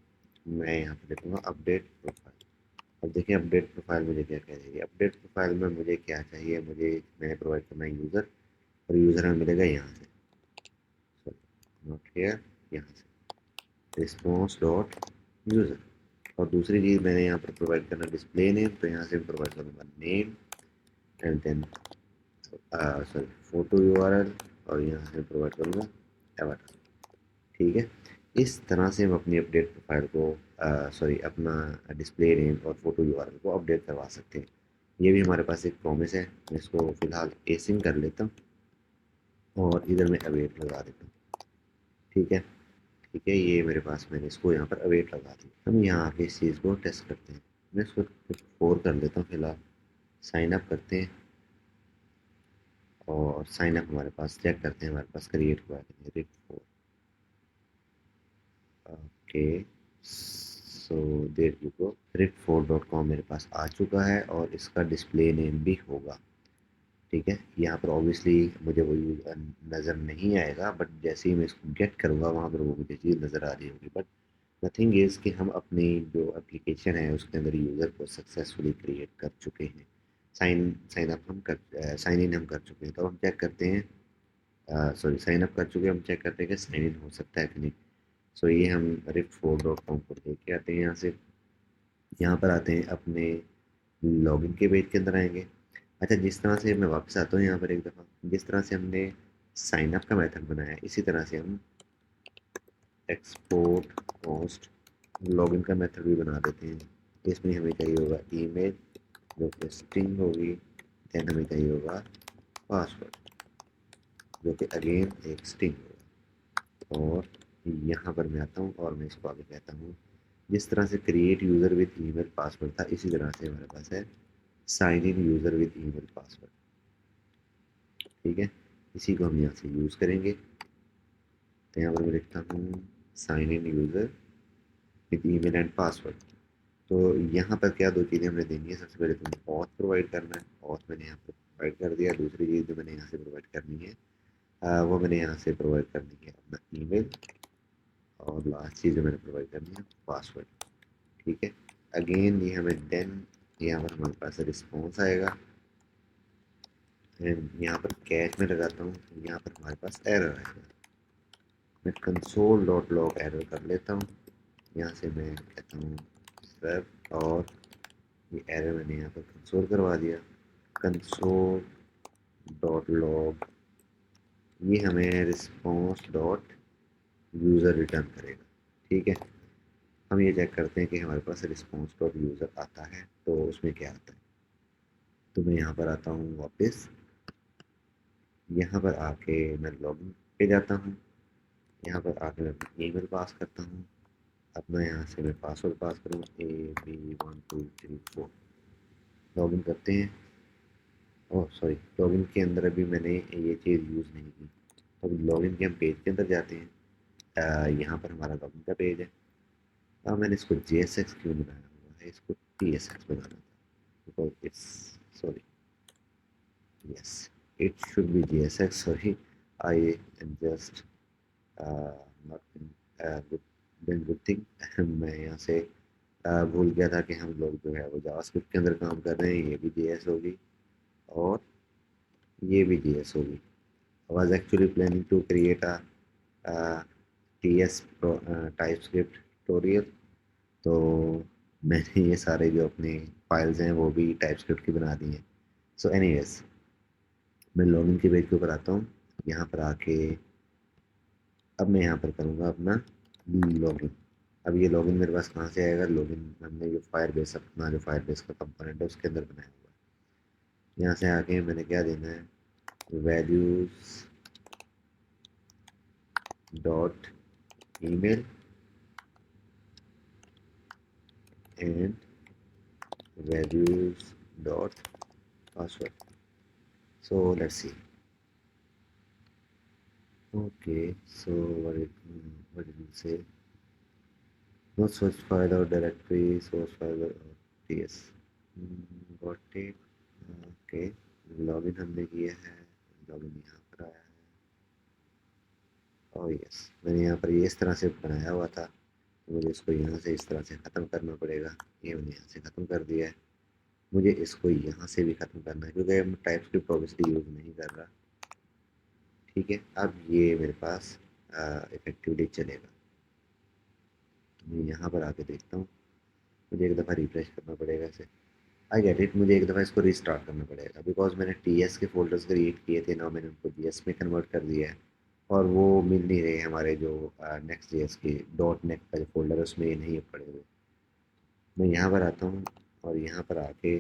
मैं यहाँ पर लिखूँगा अपडेट प्रोफाइल। अब देखिए अपडेट प्रोफाइल मुझे क्या कह रही है, अपडेट प्रोफाइल में मुझे क्या चाहिए, मुझे मैंने प्रोवाइड करना है यूज़र, और यूज़र हमें मिलेगा यहाँ से, सॉरी नॉट हियर, यहाँ से रिस्पॉन्स डॉट यूज़र। और दूसरी चीज़ मैंने यहाँ पर प्रोवाइड करना डिस्प्ले नेम, तो यहाँ से प्रोवाइड करूँगा name and then sorry photo URL, और यहाँ से प्रोवाइड करूँगा एवटार, ठीक है। इस तरह से हम अपनी अपडेट प्रोफाइल को सॉरी अपना डिस्प्ले नेम और फोटो यूआरएल को अपडेट करवा सकते हैं। ये भी हमारे पास एक प्रॉमिस है, मैं इसको फ़िलहाल एसिंग कर लेता हूँ और इधर मैं अवेट लगा देता हूँ, ठीक है। ठीक है, ये मेरे पास, मैंने इसको यहाँ पर अवेट लगा दी। हम यहाँ आके इस चीज़ को टेस्ट करते हैं, मैं इसको 4 कर लेता हूँ फ़िलहाल, साइन अप करते हैं और साइन अप हमारे पास चेक करते हैं, हमारे पास क्रिएट हुआ है rip 4, okay so there you go, rip4.com मेरे पास आ चुका है और इसका डिस्प्ले नेम भी होगा, ठीक है। यहाँ पर ऑब्वियसली मुझे वो यूज़र नज़र नहीं आएगा, बट जैसे ही मैं इसको गेट करूँगा वहाँ पर वो मुझे चीज़ नज़र आ रही होगी। बट नथिंग इज़ कि हम अपनी जो एप्लीकेशन है उसके अंदर यूज़र को सक्सेसफुली क्रिएट कर चुके हैं, साइन अप हम कर साइन इन हम कर चुके हैं। तो हम चेक करते हैं, सॉरी साइन अप कर चुके हैं, हम चेक करते हैं कि साइन इन हो सकता है कि नहीं। सो ये हम rip4.com पर लेके आते हैं, यहाँ से यहाँ पर आते हैं अपने लॉगिन के पेज के अंदर आएंगे। अच्छा, जिस तरह से मैं वापस आता हूँ यहाँ पर एक दफ़ा, जिस तरह से हमने साइन अप का मेथड बनाया इसी तरह से हम एक्सपोर्ट पोस्ट लॉगिन का मेथड भी बना देते हैं। इसमें हमें चाहिए होगा ईमेल जो कि स्ट्रिंग होगी, देन हमें चाहिए होगा पासवर्ड जो कि अगेन एक स्ट्रिंग होगा। और यहाँ पर मैं आता हूँ और मैं इसको आगे कहता हूँ, जिस तरह से create user with email password था इसी तरह से हमारे पास है sign in user with email password, ठीक है। इसी को हम यहाँ से यूज़ करेंगे, तो यहाँ पर मैं लिखता हूँ sign in user with email and password. तो यहाँ पर क्या दो चीज़ें हमने देनी है, सबसे पहले तो हमें ऑथ प्रोवाइड करना है, ऑथ मैंने यहाँ पर प्रोवाइड कर दिया। दूसरी चीज़ जो मैंने यहाँ से प्रोवाइड करनी है वो मैंने यहाँ से प्रोवाइड करनी है अपना ईमेल, और लास्ट चीज़ जो मैंने प्रोवाइड करनी है पासवर्ड, ठीक है। अगेन ये हमें देन यहाँ पर हमारे पास रिस्पॉन्स आएगा एंड यहाँ पर कैश में लगाता हूँ, यहाँ पर हमारे पास एरर आएगा। मैं कंसोल डॉट लॉग एरर कर लेता हूँ, यहाँ से मैं कहता हूँ सर, और ये एरर मैंने यहाँ पर कंसोल करवा दिया, कंसोल डॉट लॉग, ये हमें रिस्पॉन्स डॉट यूज़र रिटर्न करेगा, ठीक है। हम ये चेक करते हैं कि हमारे पास रिस्पॉन्स डॉट यूज़र आता है तो उसमें क्या आता है। तो मैं यहाँ पर आता हूँ वापस, यहाँ पर आके मैं लॉगिन पे जाता हूँ, यहाँ पर आके मैं अपनी ईमेल पास करता हूँ, अपना यहाँ से मैं पासवर्ड पास करूँ A B 1 2 3 4, लॉगिन करते हैं। ओह सॉरी, लॉगिन के अंदर अभी मैंने ये चीज़ यूज़ नहीं की। तो अभी लॉगिन के हम पेज के अंदर जाते हैं। यहाँ पर हमारा लॉगिन का पेज है। मैंने इसको JSX क्यों बनाया हुआ है, इसको TSX बनाना था, because it's sorry, yes, it should be JSX। Sorry, I am just not good good thing. मैं यहाँ से भूल गया था कि हम लोग जो है वो जावास्क्रिप्ट के अंदर काम कर रहे हैं। ये भी JS होगी और ये भी JS होगी। I was actually planning to create a TS TypeScript tutorial। तो मैंने ये सारे जो अपने फाइल्स हैं वो भी टाइपस्क्रिप्ट की बना दी हैं। सो एनीवेज, मैं लॉगिन के पेज के ऊपर आता हूँ। यहाँ पर आके अब मैं यहाँ पर करूँगा अपना लॉगिन। अब ये लॉगिन मेरे पास कहाँ से आएगा? लॉगिन हमने जो फायरबेस, अपना जो फायरबेस का कंपोनेंट है उसके अंदर बनाया हुआ है। यहाँ से आके मैंने क्या देना है, values dot email and values dot password। So let's see। Okay, so what did you say? No source file or directory, source file or TS। got it। Okay, login हमने किया है, लॉगिन यहाँ पर आया है। और यस, मैंने यहाँ पर ये इस तरह से बनाया हुआ था, तो मुझे इसको यहाँ से इस तरह से ख़त्म करना पड़ेगा। ये मैंने यहाँ से ख़त्म कर दिया है। मुझे इसको यहाँ से भी ख़त्म करना है क्योंकि मैं टाइपस्क्रिप्ट ऑब्वियसली यूज़ नहीं कर रहा। ठीक है, अब ये मेरे पास इफेक्टिवली चलेगा। तो मैं यहाँ पर आके देखता हूँ, मुझे एक दफ़ा रिफ्रेश करना पड़ेगा इसे। आई गेट इट, मुझे एक दफ़ा इसको रीस्टार्ट करना पड़ेगा बिकॉज मैंने TS के फोल्डर्स क्रिएट किए थे ना, मैंने उनको JS में कन्वर्ट कर दिया है और वो मिल नहीं रहे हमारे जो नेक्स्ट JS के डॉट नेट का जो फोल्डर है उसमें ये नहीं पड़े हुए। मैं यहाँ पर आता हूँ और यहाँ पर आके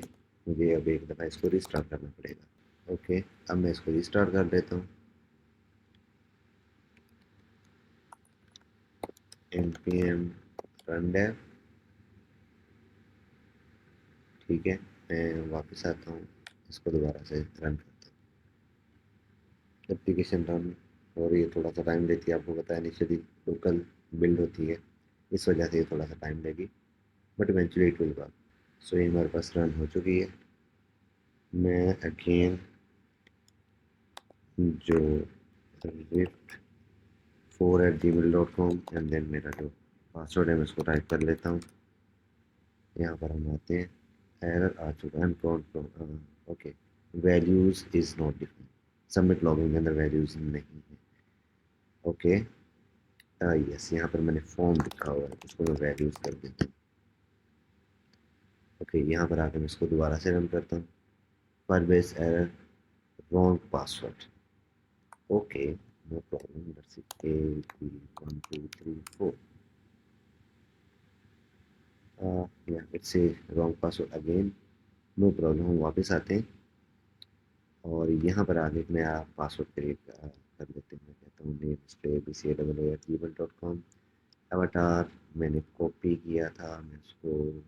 मुझे अब एक दफ़ा इसको रीस्टार्ट करना पड़ेगा। ओके, अब मैं इसको रीस्टार्ट कर देता हूँ। npm run dev। ठीक है, मैं वापस आता हूँ, इसको दोबारा से रन करता हूँ। एप्लीकेशन रन और ये थोड़ा सा टाइम लेती है, आपको पता है इनिशियली लोकल बिल्ड होती है, इस वजह से ये थोड़ा सा टाइम लेगी, but eventually it will work. So ये हमारे पास रन हो चुकी है। मैं अगेन जो rift4@gmail.com एंड देन मेरा जो पासवर्ड है मैं उसको टाइप कर लेता हूँ। यहाँ पर हम आते हैं, एरर आ चुका है। Okay, values is not defined, submit login के अंदर वैल्यूज़ नहीं है। ओके, यस, यहाँ पर मैंने फॉर्म लिखा हुआ है, उसको मैं वैल्यूज़ कर देता हूँ। ओके, यहाँ पर आकर मैं इसको दोबारा से रन करता हूँ। Firebase error, wrong password. Okay, no problem, let's see A1 2 3 4। या it's a wrong password again, no problem. हम वापस आते हैं और यहाँ पर आगे एक नया पासवर्ड क्रिएट कर लेते हैं। मैं कहता हूँ नेम bca@gmail.com। अवतार मैंने कॉपी किया था, मैं उसको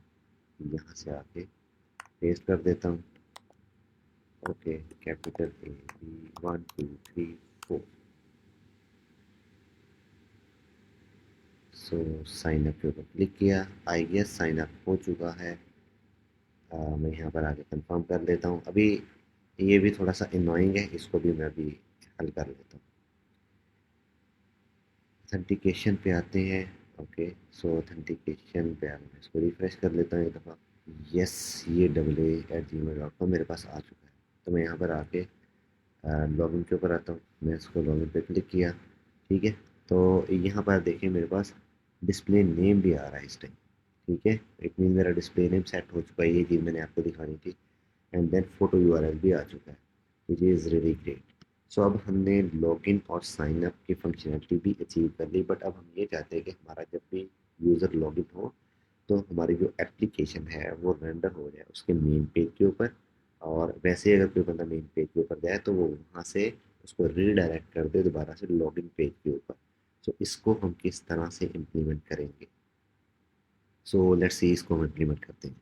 यहाँ से आके पेस्ट कर देता हूँ। Okay, capital A B 1 2 3 4। So sine up के ऊपर क्लिक किया, आई गेस साइन अप हो चुका है। मैं यहाँ पर आके कंफर्म कर लेता हूँ। अभी ये भी थोड़ा सा इनोइंग है, इसको भी मैं अभी हल कर लेता हूँ। ऑथेंटिकेशन पे आते हैं। ओके, सो ऑथेंटिकेशन पे आकर मैं इसको रिफ्रेश कर लेता हूँ एक दफ़ा। यस, ये AA@gmail.com मेरे पास आ चुका है। तो मैं यहाँ पर आके लॉगिन के ऊपर आता हूँ, मैं इसको लॉगिन पे क्लिक किया। ठीक है, तो यहाँ पर देखिए मेरे पास डिस्प्ले नेम भी आ रहा है इस टाइम। ठीक है, इट मीन मेरा डिस्प्ले नेम सेट हो चुका है, ये चीज़ मैंने आपको दिखानी थी। एंड देन फोटो URL भी आ चुका है, विच इज़ रियली ग्रेट। सो अब हमने लॉगिन और साइन अप की फंक्शनलिटी भी अचीव कर ली, बट अब हम ये चाहते हैं कि हमारा जब भी यूज़र लॉगिन हो तो हमारी जो एप्लीकेशन है वो रेंडर हो जाए उसके मेन पेज के ऊपर। और वैसे ही अगर कोई बंदा मेन पेज के ऊपर जाए तो वो वहाँ से उसको रीडायरेक्ट कर दे दोबारा से लॉगिन पेज के ऊपर। सो इसको हम किस तरह से इम्प्लीमेंट करेंगे? सो लेट्स सी, इसको हम इम्प्लीमेंट करते हैं।